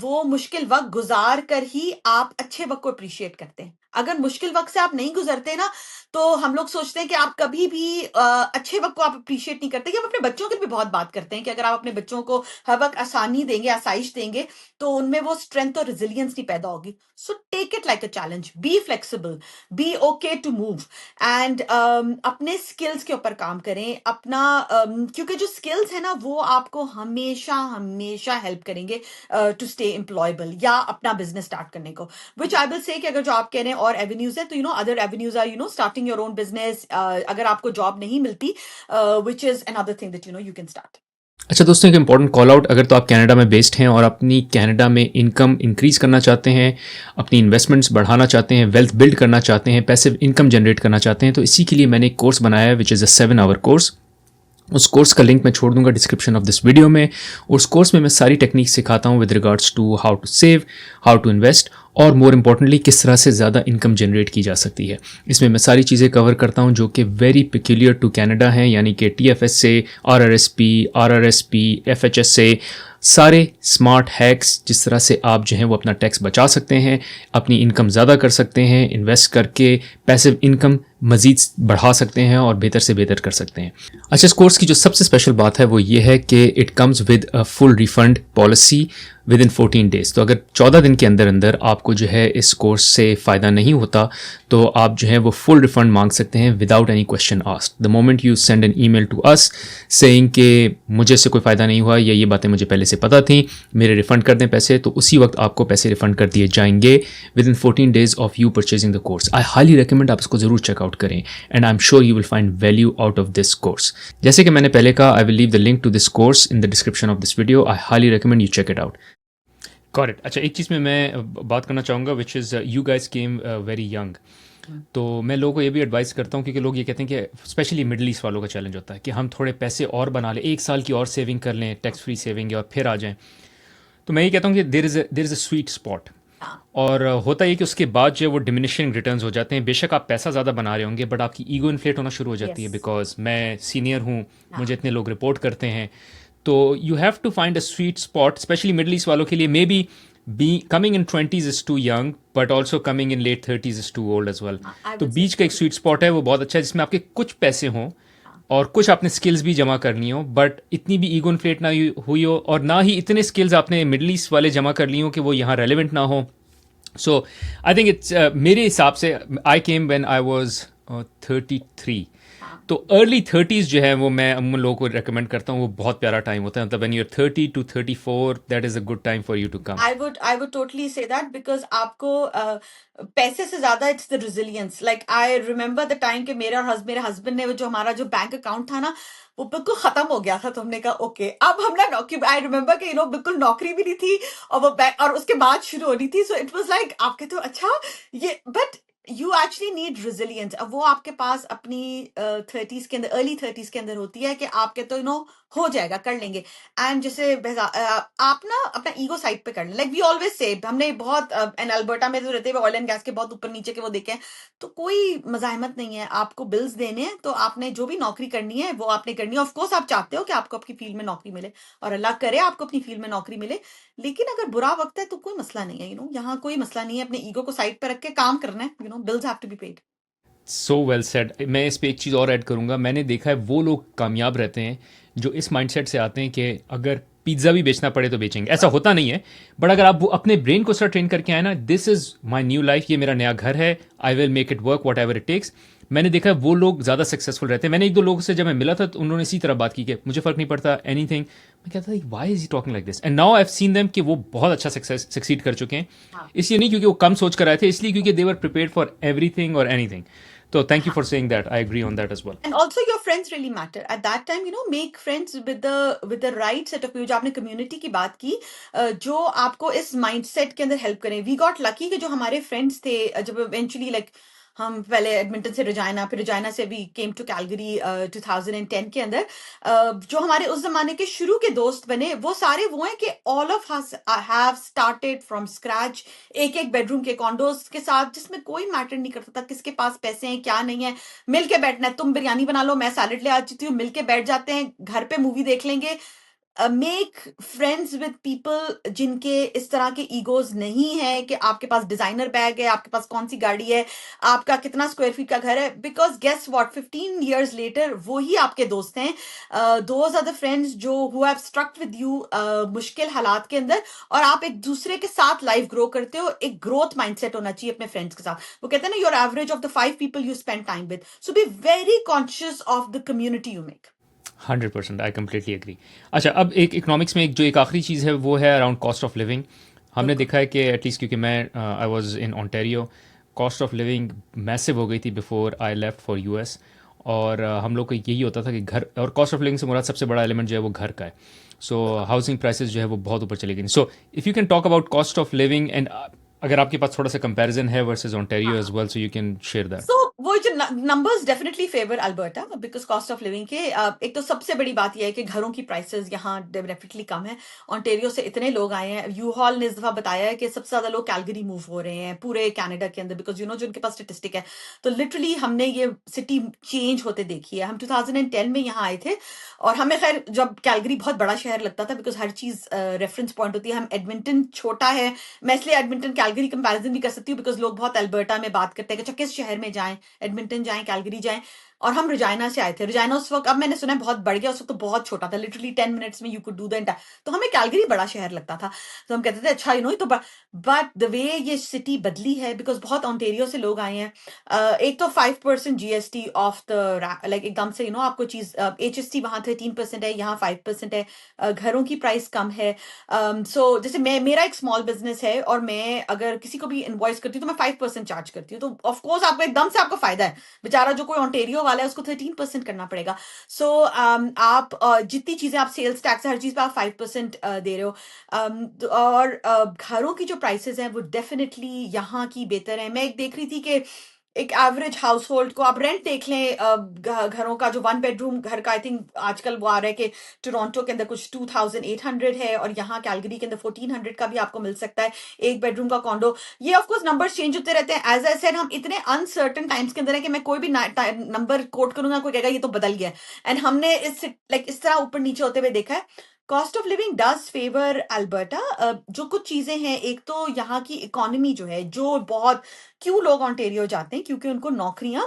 A: वो मुश्किल वक्त गुजार कर ही आप अच्छे वक्त को अप्रिशिएट करते हैं. अगर मुश्किल वक्त से आप नहीं गुजरते ना, तो हम लोग सोचते हैं कि आप कभी भी अच्छे वक्त को आप अप्रिशिएट नहीं करते. कि हम अपने बच्चों की भी बहुत बात करते हैं कि अगर आप अपने बच्चों को हर वक्त आसानी देंगे, आसाइश देंगे, तो उनमें वो स्ट्रेंथ और रेजिलियंस नहीं पैदा होगी. So take it like a challenge, be flexible, be okay to move, and अपने स्किल्स के ऊपर काम करें. अपना क्योंकि जो स्किल्स है ना, वो आपको हमेशा हमेशा हेल्प करेंगे टू स्टे एम्प्लॉयबल या अपना बिजनेस स्टार्ट करने को. विच आई विल से कि अगर जो आप कह रहे हैं और एवेन्यूज है, तो other avenues are starting your own business. अगर आपको जॉब नहीं मिलती, which is another thing that you can start.
B: अच्छा दोस्तों, एक इंपॉर्टेंट कॉल आउट, अगर तो आप कनाडा में बेस्ड हैं और अपनी कनाडा में इनकम इंक्रीज़ करना चाहते हैं, अपनी इन्वेस्टमेंट्स बढ़ाना चाहते हैं, वेल्थ बिल्ड करना चाहते हैं, पैसिव इनकम जनरेट करना चाहते हैं, तो इसी के लिए मैंने एक कोर्स बनाया है which is a 7-hour course. उस कोर्स का लिंक मैं छोड़ दूंगा डिस्क्रिप्शन ऑफ दिस वीडियो में। उस कोर्स में मैं सारी टेक्निक सिखाता हूँ with regards to how to save, how to invest, और मोर इम्पॉर्टेंटली किस तरह से ज़्यादा इनकम जनरेट की जा सकती है। इसमें मैं सारी चीज़ें कवर करता हूँ जो कि वेरी पिक्यूलियर टू कनाडा हैं, यानी कि TFS से, RRSP, FHS से, सारे स्मार्ट हैक्स जिस तरह से आप जो हैं वो अपना टैक्स बचा सकते हैं, अपनी इनकम ज़्यादा कर सकते हैं, इन्वेस्ट करके पैसिव इनकम मज़ीद बढ़ा सकते हैं और बेहतर से बेहतर कर सकते हैं। अच्छा, इस कोर्स की जो सबसे स्पेशल बात है वो ये है कि it comes with a full refund policy with in 14 days. तो अगर 14 दिन के अंदर अंदर आपको जो है इस कोर्स से फ़ायदा नहीं होता तो आप जो है वो फुल रिफंड मांग सकते हैं without any question asked. The moment you send an email to us saying कि मुझे इससे कोई फ़ायदा नहीं हुआ या ये बातें मुझे पहले से पता थी, मेरे रिफ़ंड कर दें पैसे, तो उसी वक्त आपको पैसे रिफ़ंड कर दिए जाएंगे within 14 days of you purchasing the course. I highly recommend आप इसको ज़रूर चेकआउट करें and I am sure you will find value out of this course. जैसे कि मैंने पहले कहा, I will leave the link to this course in the description of this video. I highly recommend you check it out. Got it. अच्छा, एक चीज़ में मैं बात करना चाहूँगा which is you guys came very young. तो मैं लोगों को ये भी एडवाइस करता हूँ क्योंकि लोग ये कहते हैं कि स्पेशली मिडल ईस्ट वालों का चैलेंज होता है कि हम थोड़े पैसे और बना लें, 1 साल की और सेविंग कर लें, टैक्स फ्री सेविंग है, और फिर आ जाएं। तो मैं ये कहता हूँ कि there is a sweet spot. और होता है कि उसके बाद जो है वो डिमिनिशिंग रिटर्न्स हो जाते हैं। बेशक आप पैसा ज़्यादा बना रहे होंगे बट आपकी ईगो इन्फ्लेट होना शुरू हो जाती है,
A: Yes.
B: बिकॉज मैं सीनियर हूँ, मुझे
A: हाँ.
B: इतने लोग रिपोर्ट करते हैं। तो you have to find a sweet spot, especially middle east वालों के लिए। Maybe coming in 20s is too young but also coming in late 30s is too old as well.
A: I
B: तो
A: would say
B: बीच का एक sweet spot है, वो बहुत अच्छा है, जिसमें आपके कुछ पैसे हों और कुछ आपने स्किल्स भी जमा करनी हो, बट इतनी भी ईगो इन्फ्लेट ना हुई हो और ना ही इतने स्किल्स आपने मिडल ईस्ट वाले जमा कर ली हो कि वो यहाँ रेलिवेंट ना हो। सो आई थिंक इट्स मेरे हिसाब से आई केम व्हेन आई वाज 33।
A: हाँ.
B: तो अर्ली 30s जो है वो मैं उन लोगों को रेकमेंड करता हूँ, वो बहुत प्यारा टाइम होता है। मतलब when you are 30 to 34 that is a good time for you to come.
A: I would totally say that because आपको पैसे से ज्यादा it's the resilience. Like I remember the time कि मेरे हस्बैंड ने जो हमारा जो बैंक अकाउंट था ना वो बिल्कुल खत्म हो गया था, तो हमने कहा ओके अब हम ना नौकरी, आई रिमेम्बर कि बिल्कुल नौकरी भी नहीं थी और वो बैंक और उसके बाद शुरू होनी थी। सो इट वाज लाइक आपके तो अच्छा ये, but you actually need resilience. अब वो आपके पास अपनी 30s के अंदर, अर्ली 30s के अंदर होती है कि आपके तो हो जाएगा, कर लेंगे। एंड जैसे आप ना अपना ईगो साइड पे कर लें। लाइक वी ऑलवेज से, हमने बहुत एंड अल्बर्टा में तो रहते हुए ऑयल एंड गैस के बहुत ऊपर नीचे के वो देखे हैं, तो कोई मजाहमत नहीं है। आपको बिल्स देने हैं तो आपने जो भी नौकरी करनी है वो आपने करनी है। ऑफ कोर्स आप चाहते हो कि आपको आपकी फील्ड में नौकरी मिले और अल्लाह करे आपको अपनी फील्ड में नौकरी मिले, लेकिन अगर बुरा वक्त है तो कोई मसला नहीं है। यहाँ कोई मसला नहीं है, अपने ईगो को साइड पे रख के काम करना है। Bills have to be paid.
B: So well said. मैं इस पे एक चीज़ और ऐड करूँगा। मैंने देखा है वो लोग कामयाब रहते हैं जो इस माइंडसेट से आते हैं कि अगर पिज़्ज़ा भी बेचना पड़े तो बेचेंगे। ऐसा होता नहीं है, बट अगर आप वो अपने ब्रेन को सर ट्रेन करके आए ना, this is my new life, ये मेरा नया घर है, I will make it work whatever it takes. मैंने देखा है वो लोग ज़्यादा सक्सेसफुल रहते हैं। मैंने एक दो लोगों से जब मैं मिला था तो उन्होंने इसी तरह बात की कि मुझे फ़र्क नहीं पड़ता एनीथिंग। मैं कहता था why is he talking like this, and now I have seen them कि वो बहुत अच्छा सक्सीड कर चुके हैं।
A: हाँ.
B: इसलिए नहीं क्योंकि वो कम सोच कर आए थे, इसलिए क्योंकि दे वर प्रिपेयर्ड फॉर एवरीथिंग और एनीथिंग। So thank you
A: हाँ.
B: for saying that. I agree on that as well.
A: And also your friends really matter at that time. Make friends with the right set of people. जो आपने community की बात की, जो आपको इस mindset के अंदर help करें। We got lucky कि जो हमारे friends थे, जब eventually like हम पहले एडमिंटन से रजायना, फिर रजायना से वी केम टू कैलगरी 2010 के अंदर, जो हमारे उस जमाने के शुरू के दोस्त बने वो सारे वो हैं कि all of us have started from scratch, एक एक बेडरूम के कॉन्डोज के साथ, जिसमें कोई मैटर नहीं करता था किसके पास पैसे हैं क्या नहीं है। मिल के बैठना है, तुम बिरयानी बना लो मैं सैलड ले आती हूँ, मिल के बैठ जाते हैं, घर पे मूवी देख लेंगे। मेक फ्रेंड्स विद पीपल जिनके इस तरह के ईगोज नहीं है कि आपके पास डिजाइनर बैग है, आपके पास कौन सी गाड़ी है, आपका कितना स्क्वायर फीट का घर है। Because guess what, 15 years later वो ही आपके दोस्त हैं। दोज आर द फ्रेंड्स जो who have struck with you मुश्किल हालात के अंदर, और आप एक दूसरे के साथ लाइफ ग्रो करते हो। एक ग्रोथ माइंडसेट होना चाहिए अपने फ्रेंड्स के साथ। वो कहते हैं ना, your average of the 5 people you spend time with. So be very conscious of the community you make.
B: 100% I completely agree. अच्छा, अब एक इकोनॉमिक्स में एक आखिरी चीज़ है वो है अराउंड कॉस्ट ऑफ लिविंग। हमने
A: बिल्कुल।
B: देखा है कि एटलीस्ट क्योंकि मैं I was in Ontario, cost of living massive हो गई थी before I left for US. और हम लोग को यही होता था कि घर, और कॉस्ट ऑफ लिविंग से मुराद सबसे बड़ा एलिमेंट जो है वो घर का है। सो हाउसिंग प्राइसेस जो है वो बहुत ऊपर चली गई। So if you can talk about cost of living and अगर आपके पास थोड़ा सा कंपैरिजन है वर्सेस ओंटारियो एज
A: हाँ
B: well, so you can share that.
A: So वो जो numbers definitely favour Alberta because cost of living के एक तो सबसे बड़ी बात यह है कि घरों की प्राइसेस यहाँ डेफिनेटली कम है। ऑन्टेरियो से इतने लोग आए हैं, यू हॉल ने इस दफा बताया है कि सबसे ज्यादा लोग कैलगरी मूव हो रहे हैं पूरे कनाडा के अंदर, बिकॉज यू नो जो उनके पास स्टेटिस्टिक है। तो लिटरली हमने ये सिटी चेंज होते देखी है। हम 2010 में यहाँ आए थे और हमें खैर जब कैलगरी बहुत बड़ा शहर लगता था बिकॉज हर चीज रेफरेंस पॉइंट होती है। हम एडमिंटन छोटा है, मैं इसलिए एडमिंटन कैलगरी कंपैरिजन भी कर सकती हूँ बिकॉज लोग बहुत अल्बर्टा में बात करते हैं कि अच्छा किस शहर में जाएं, एडमिंटन जाएं, कैलगरी जाएं। और हम रिजाइना से आए थे। रिजाइना उस वक्त, अब मैंने सुना है बहुत बढ़ गया, उस वक्त तो बहुत छोटा था, लिटरली 10 मिनट्स में you could do the entire. तो हमें कैलगरी बड़ा शहर लगता था। तो हम कहते थे अच्छा यू नो तो, बट द वे ये सिटी बदली है बिकॉज बहुत ऑन्टेरियो से लोग आए हैं। एक तो 5% जीएसटी ऑफ द लाइक एकदम से यू नो आपको चीज HST वहां 13% है, यहाँ 5% है। घरों की प्राइस कम है। सो जैसे मेरा एक स्मॉल बिजनेस है और मैं अगर किसी को भी इनवॉइस करती हूँ तो मैं 5% चार्ज करती हूँ। तो ऑफकोर्स आपको एकदम से आपको फायदा है। बेचारा जो कोई ऑन्टेरियो वाला है उसको 13% करना पड़ेगा। सो आप जितनी चीजें आप सेल्स टैक्स हर चीज पे आप 5% दे रहे हो। और घरों की जो प्राइसेस हैं वो डेफिनेटली यहाँ की बेहतर है। मैं एक देख रही थी कि एक एवरेज हाउस होल्ड को आप रेंट देख लें, घरों का जो 1 बेडरूम घर का, आई थिंक आजकल वो आ रहा है कि टोरंटो के अंदर कुछ 2800 है और यहाँ कैलगरी के अंदर 1400 का भी आपको मिल सकता है 1 बेडरूम का कॉन्डो। ये ऑफकोर्स नंबर्स चेंज होते रहते हैं। एज आई सेड हम इतने अनसर्टन टाइम्स के अंदर है कि मैं कोई भी नंबर कोट करूंगा कोई कहेगा ये तो बदल गया है। एंड हमने इस तरह ऊपर नीचे होते हुए देखा है। Cost of living does favour Alberta. जो कुछ चीजें हैं, एक तो यहाँ की इकोनॉमी जो है, जो बहुत, क्यों लोग ऑन्टेरियो जाते हैं क्योंकि उनको नौकरियां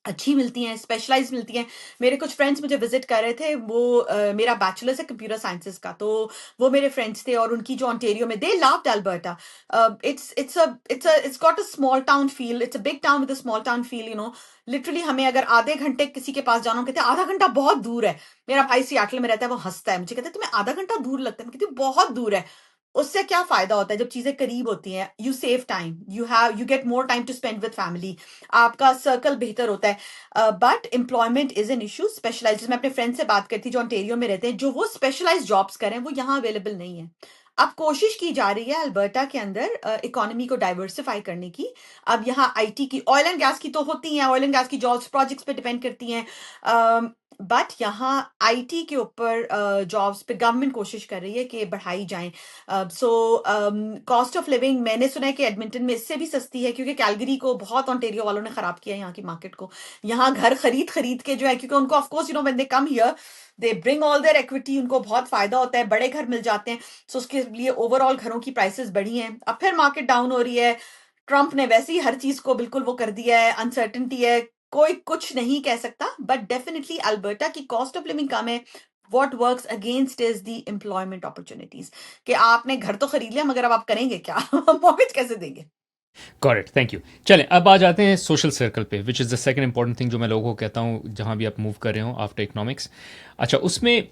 A: अच्छी मिलती हैं, स्पेशलाइज मिलती हैं। मेरे कुछ फ्रेंड्स मुझे विजिट कर रहे थे, वो मेरा बैचलर्स है कंप्यूटर साइंसेस का, तो वो मेरे फ्रेंड्स थे और उनकी जो ऑन्टेरियो में, they loved Alberta. It's got a small town feel, it's a big town with a small town feel, you know. Literally हमें अगर आधे घंटे किसी के पास जाना हो, कहते हैं आधा घंटा बहुत दूर है। मेरा भाई सियाटल में रहता है, वो हंसता है मुझे, कहता है तुम्हें आधा घंटा दूर लगता है। मैं कहती हूँ बहुत दूर है। उससे क्या फायदा होता है जब चीजें करीब होती हैं? You save time, you get more time to spend with family, आपका सर्कल बेहतर होता है। But employment is an issue. Specialise, मैं अपने फ्रेंड से बात करती जो ऑन्टेरियो में रहते हैं, जो वो स्पेशलाइज जॉब्स करें वो यहाँ अवेलेबल नहीं है। अब कोशिश की जा रही है अल्बर्टा के अंदर इकोनॉमी को डाइवर्सिफाई करने की। अब यहाँ आईटी की, ऑयल एंड गैस की तो होती हैं, ऑयल एंड गैस की जॉब्स प्रोजेक्ट्स पे डिपेंड करती हैं। बट यहाँ आईटी के ऊपर जॉब्स पे गवर्नमेंट कोशिश कर रही है कि बढ़ाई जाएं। सो कॉस्ट ऑफ लिविंग मैंने सुना है कि एडमिंटन में इससे भी सस्ती है क्योंकि कैलगरी को बहुत ऑन्टेरियो वालों ने खराब किया है यहाँ की मार्केट को। यहाँ घर खरीद खरीद के जो है, क्योंकि उनको of course you know when they come here they bring all their equity, उनको बहुत फायदा होता है, बड़े घर मिल जाते हैं। सो उसके लिए ओवरऑल घरों की प्राइसेस बढ़ी हैं। अब फिर मार्केट डाउन हो रही है। ट्रंप ने वैसे ही हर चीज को बिल्कुल वो कर दिया है, अनसर्टेनिटी है, कोई कुछ नहीं कह सकता। बट डेफिनेटली अल्बर्टा की कॉस्ट ऑफ लिविंग कम है। What works against is the employment opportunities, कि आपने घर तो खरीद लिया मगर अब आप करेंगे क्या? मॉर्गेज कैसे देंगे?
B: Got it, thank you. चलें अब आ जाते हैं सोशल सर्कल पे, which is the second important thing जो मैं लोगों को कहता हूँ जहाँ भी आप मूव कर रहे हो आफ्टर इकोनॉमिक्स. अच्छा, उसमें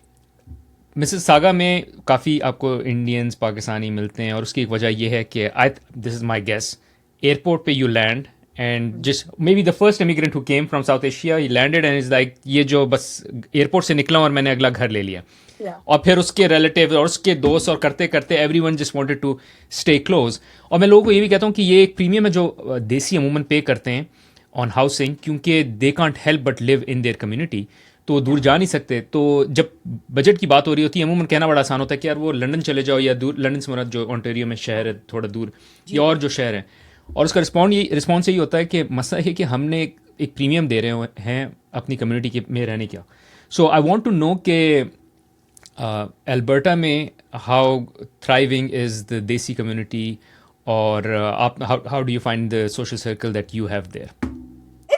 B: मिसेस सागा में काफ़ी आपको इंडियंस पाकिस्तानी मिलते हैं और उसकी एक वजह यह है कि I this is my guess, airport पे यू लैंड एंड जिस may be the first immigrant who came from South Asia, he landed and is like ये जो बस एयरपोर्ट से निकला और मैंने अगला घर ले लिया.
A: Yeah.
B: और फिर उसके रिलेटिव और उसके दोस्त और करते करते everyone just wanted to stay close. और मैं लोगों को ये भी कहता हूँ कि ये एक प्रीमियम है जो देसी अमूमन पे करते हैं ऑन हाउसिंग, क्योंकि they can't help but live in their community, तो वो दूर जा नहीं सकते. तो जब बजट की बात हो रही होती है अमूमन कहना बड़ा आसान होता है कि यार वो लंदन चले जाओ, या दूर लंदन से मुराद जो ऑन्टेरियो में शहर है थोड़ा दूर,
A: जी
B: या और जो शहर है. और उसका रिस्पॉन्स यही होता है कि मसला है कि हमने एक प्रीमियम दे रहे हैं अपनी कम्युनिटी में रहने का. सो आई वॉन्ट टू नो कि एल्बर्टा में हाउ थ्राइविंग इज़ द देसी कम्युनिटी, और आप how do you find the social circle that you have their.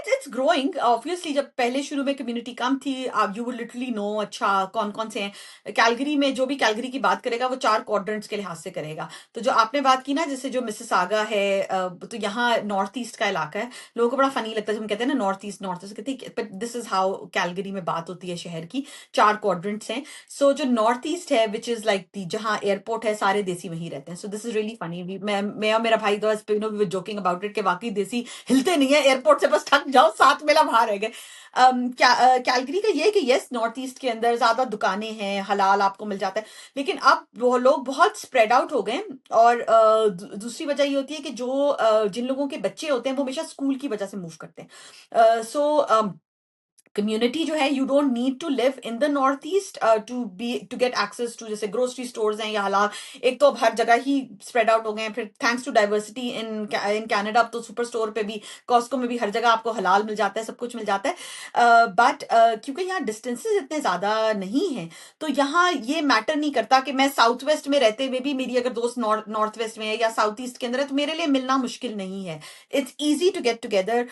A: It's growing obviously. जब पहले शुरू में कम्युनिटी कम थी, आप यू विल लिटरली नो अच्छा कौन कौन से हैं कैलगरी में। जो भी कैलगरी की बात करेगा वो 4 क्वाड्रेंट्स के लिहाज से करेगा। तो जो आपने बात की ना, जैसे जो मिसिसागा है, तो यहाँ नॉर्थ ईस्ट का इलाका है। लोगों को बड़ा फनी लगता है जब हम कहते हैं ना नॉर्थ ईस्ट कहते हैं, but this is how Calgary में बात होती है शहर की। 4 क्वाड्रेंट्स हैं। सो जो नॉर्थ ईस्ट है विच इज लाइक दी, जहाँ एयरपोर्ट है, सारे देसी वहीं रहते हैं। सो दिस इज रियली फनी। मैं और मेरा भाई तो जोकिंग अबाउट इट कि वाकई देसी हिलते नहीं है एयरपोर्ट से, बस थक जाओ सात मेला बाहर रह गए। कैलगरी का ये है कि यस, नॉर्थ ईस्ट के अंदर ज्यादा दुकानें हैं, हलाल आपको मिल जाता है, लेकिन अब वो लोग बहुत स्प्रेड आउट हो गए हैं। और दूसरी वजह ये होती है कि जो जिन लोगों के बच्चे होते हैं वो हमेशा स्कूल की वजह से मूव करते हैं। सो कम्युनिटी जो है, you don't need to live in the north east to get access to, जैसे ग्रोसरी स्टोर्स हैं या हलाल, एक तो अब हर जगह ही स्प्रेड आउट हो गए हैं। फिर thanks to diversity in Canada, अब तो सुपर स्टोर पे भी, कॉस्को में भी हर जगह आपको हलाल मिल जाता है, सब कुछ मिल जाता है। बट क्योंकि यहाँ डिस्टेंसेस इतने ज्यादा नहीं है, तो यहाँ ये मैटर नहीं करता कि मैं साउथ वेस्ट में रहते हुए भी मेरी अगर दोस्त नॉर्थ वेस्ट में है या साउथ ईस्ट के अंदर है, तो मेरे लिए मिलना मुश्किल नहीं है। It's easy to get together.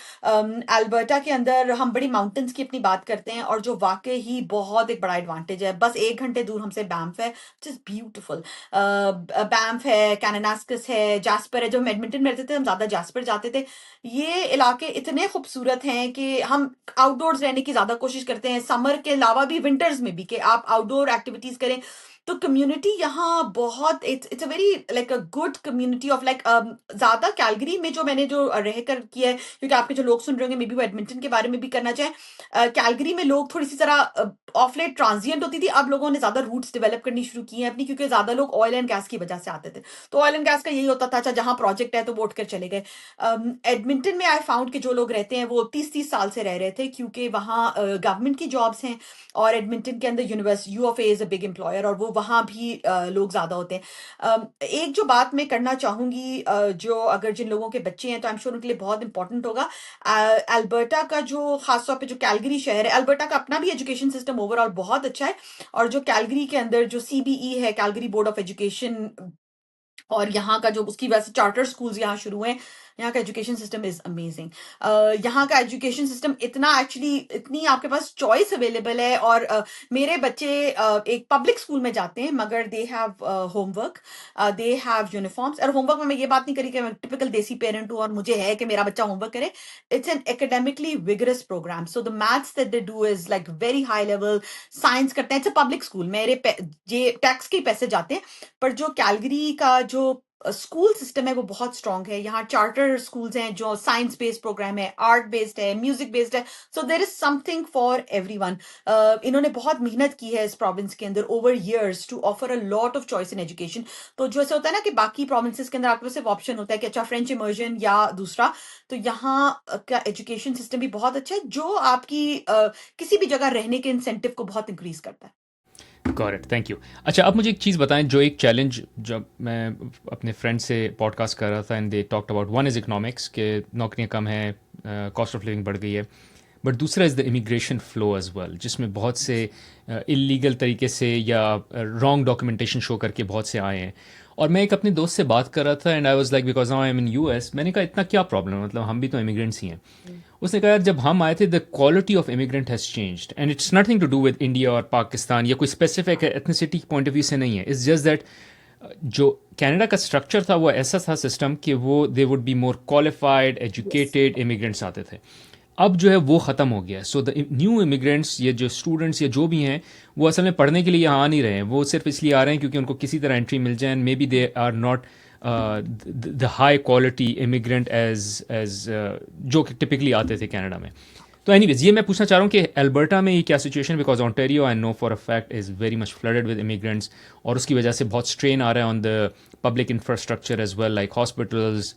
A: Alberta के अंदर हम बड़ी माउंटेन्स की अपनी बात करते हैं, और जो वाकई ही बहुत एक बड़ा एडवांटेज है, बस 1 घंटे दूर हमसे बैंफ है, विच इज ब्यूटिफुल। बैंफ है, कैनानास्कस है, जैस्पर है। जब हम एडमिंटन में रहते थे हम ज्यादा जैस्पर जाते थे। ये इलाके इतने खूबसूरत हैं कि हम आउटडोर्स रहने की ज्यादा कोशिश करते हैं, समर के अलावा भी, विंटर्स में भी, कि आप आउटडोर एक्टिविटीज करें। तो कम्युनिटी यहाँ बहुत, it's a very like a good community of like, ज्यादा कैलगरी में जो मैंने जो रह कर किया है, क्योंकि आपके जो लोग सुन रहे होंगे मे बी वो एडमिंटन के बारे में भी करना चाहें। कैलगरी में लोग थोड़ी सी तरह ऑफ लेट ट्रांजिएंट होती थी, अब लोगों ने ज्यादा रूट्स डेवलप करनी शुरू की हैं अपनी, क्योंकि ज्यादा लोग ऑयल एंड गैस की वजह से आते थे। तो ऑयल एंड गैस का यही होता था, अच्छा जहां प्रोजेक्ट है तो वो उठ कर चले गए। एडमिंटन में आई फाउंड कि जो लोग रहते हैं वो 30-30 साल से रह रहे थे, क्योंकि वहाँ गवर्नमेंट की जॉब्स हैं, और एडमिंटन के अंदर university you of A is a big employer, और वो वहाँ भी लोग ज्यादा होते हैं। एक जो बात मैं करना चाहूंगी, जो अगर जिन लोगों के बच्चे हैं तो आई एम श्योर उनके लिए बहुत इंपॉर्टेंट होगा। अल्बर्टा का जो खासतौर पे जो कैलगरी शहर है, अल्बर्टा का अपना भी एजुकेशन सिस्टम ओवरऑल बहुत अच्छा है, और जो कैलगरी के अंदर जो सीबीई है, कैलगरी बोर्ड ऑफ एजुकेशन, और यहाँ का जो उसकी वजह से चार्टर स्कूल्स यहाँ शुरू हुए हैं, यहाँ का एजुकेशन सिस्टम इज अमेजिंग। यहाँ का एजुकेशन सिस्टम इतना एक्चुअली, इतनी आपके पास चॉइस अवेलेबल है। और मेरे बच्चे एक पब्लिक स्कूल में जाते हैं, मगर they have homework, they have uniforms. और होमवर्क में मैं ये बात नहीं करी कि मैं टिपिकल देसी पेरेंट हूँ और मुझे है कि मेरा बच्चा होमवर्क करे। It's an academically vigorous programme, so the maths that they do is like very high level. Science करते हैं, इट्स अ पब्लिक स्कूल, मेरे ये टैक्स के पैसे जाते हैं। पर जो कैलगरी का जो स्कूल सिस्टम है वो बहुत स्ट्रांग है। यहाँ चार्टर स्कूल्स हैं जो साइंस बेस्ड प्रोग्राम है, आर्ट बेस्ड है, म्यूजिक बेस्ड है, so there is something for everyone. इन्होंने बहुत मेहनत की है इस प्रोविंस के अंदर over years to offer a lot of choice in education. तो जो ऐसे होता है ना कि बाकी प्रोविंसेस के अंदर आपके पास सिर्फ ऑप्शन होता है कि अच्छा फ्रेंच इमर्जन या दूसरा, तो यहाँ का एजुकेशन सिस्टम भी बहुत अच्छा है, जो आपकी किसी भी जगह रहने के इंसेंटिव को बहुत इंक्रीज करता है।
B: Got it, thank you. अच्छा, आप मुझे एक चीज़ बताएं, जो एक चैलेंज जब मैं अपने फ्रेंड से पॉडकास्ट कर रहा था, and they talked about, one is economics, के नौकरियां कम हैं, कॉस्ट ऑफ लिविंग बढ़ गई है, बट दूसरा is the immigration flow as well, जिसमें बहुत से इलीगल तरीके से या रॉन्ग डॉक्यूमेंटेशन शो करके बहुत से आए हैं। और मैं एक अपने दोस्त से बात कर रहा था, and I was like, because now I am in US, मैंने कहा इतना क्या प्रॉब्लम है, मतलब हम भी तो इमिग्रेंट्स ही हैं। उसने कहा यार, जब हम आए थे, the quality of immigrant has changed, and it's nothing to do with India और पाकिस्तान, या कोई specific ethnicity point of view से नहीं है। इट्स जस्ट दैट जो कनाडा का स्ट्रक्चर था वो ऐसा था सिस्टम कि वो they would be more qualified educated immigrants आते थे। अब जो है वो ख़त्म हो गया है। सो द न्यू इमिग्रेंट्स, ये जो स्टूडेंट्स या जो भी हैं, वो असल में पढ़ने के लिए यहाँ आ नहीं रहे हैं, वो सिर्फ इसलिए आ रहे हैं क्योंकि उनको किसी तरह एंट्री मिल जाए, and maybe they are not the high quality immigrant as जो कि टिपिकली आते थे कनाडा में। तो एनीवेज, ये मैं पूछना चाह रहा हूँ कि अल्बर्टा में ये क्या situation, because Ontario I know for a fact is very much flooded with immigrants, और उसकी वजह से बहुत स्ट्रेन आ रहा है on the public infrastructure as well, like hospitals,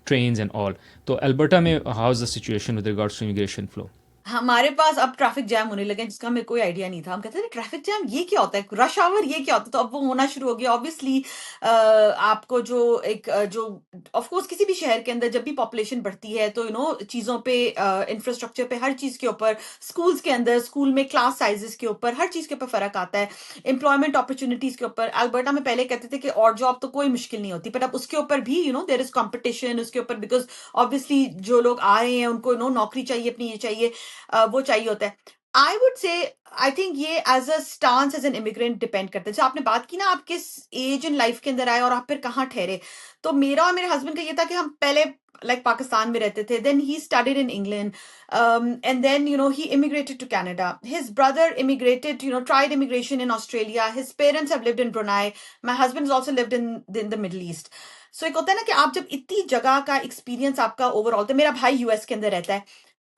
B: trains and all. तो अल्बर्टा में how is the situation with regards to immigration flow?
A: हमारे पास अब ट्रैफिक जैम होने लगे, जिसका हमें कोई आइडिया नहीं था। हम कहते थे ट्रैफिक जैम ये क्या होता है, रश आवर ये क्या होता है, तो अब वो होना शुरू हो गया। ऑब्वियसली आपको जो एक जो ऑफ कोर्स किसी भी शहर के अंदर जब भी पॉपुलेशन बढ़ती है, तो चीजों पे, इंफ्रास्ट्रक्चर पे, हर चीज के ऊपर, स्कूल्स के अंदर, स्कूल में क्लास साइजेस के ऊपर, हर चीज के ऊपर फर्क आता है। एम्प्लॉयमेंट अपॉर्चुनिटीज के ऊपर अल्बर्टा में पहले कहते थे कि और जॉब तो कोई मुश्किल नहीं होती, पर अब उसके ऊपर भी देयर इज कॉम्पिटिशन उसके ऊपर, बिकॉज ऑब्वियसली जो लोग आ रहे हैं उनको नौकरी चाहिए, अपनी ये चाहिए, वो चाहिए होता है। I would say, I think ये as a stance as an immigrant depend करता है। जो आपने बात की ना, आप किस एज इन लाइफ के अंदर आए और आप फिर कहाँ ठहरे, तो मेरा और मेरे हस्बैंड का ये था कि हम पहले पाकिस्तान में रहते थे, then he studied in England, and then he immigrated to Canada, his brother immigrated, tried immigration in Australia, his parents have lived in Brunei, my husband is also lived in the Middle East. So एक होता है ना कि आप जब इतनी जगह का एक्सपीरियंस आपका ओवरऑल, तो मेरा भाई यूएस के अंदर रहता है,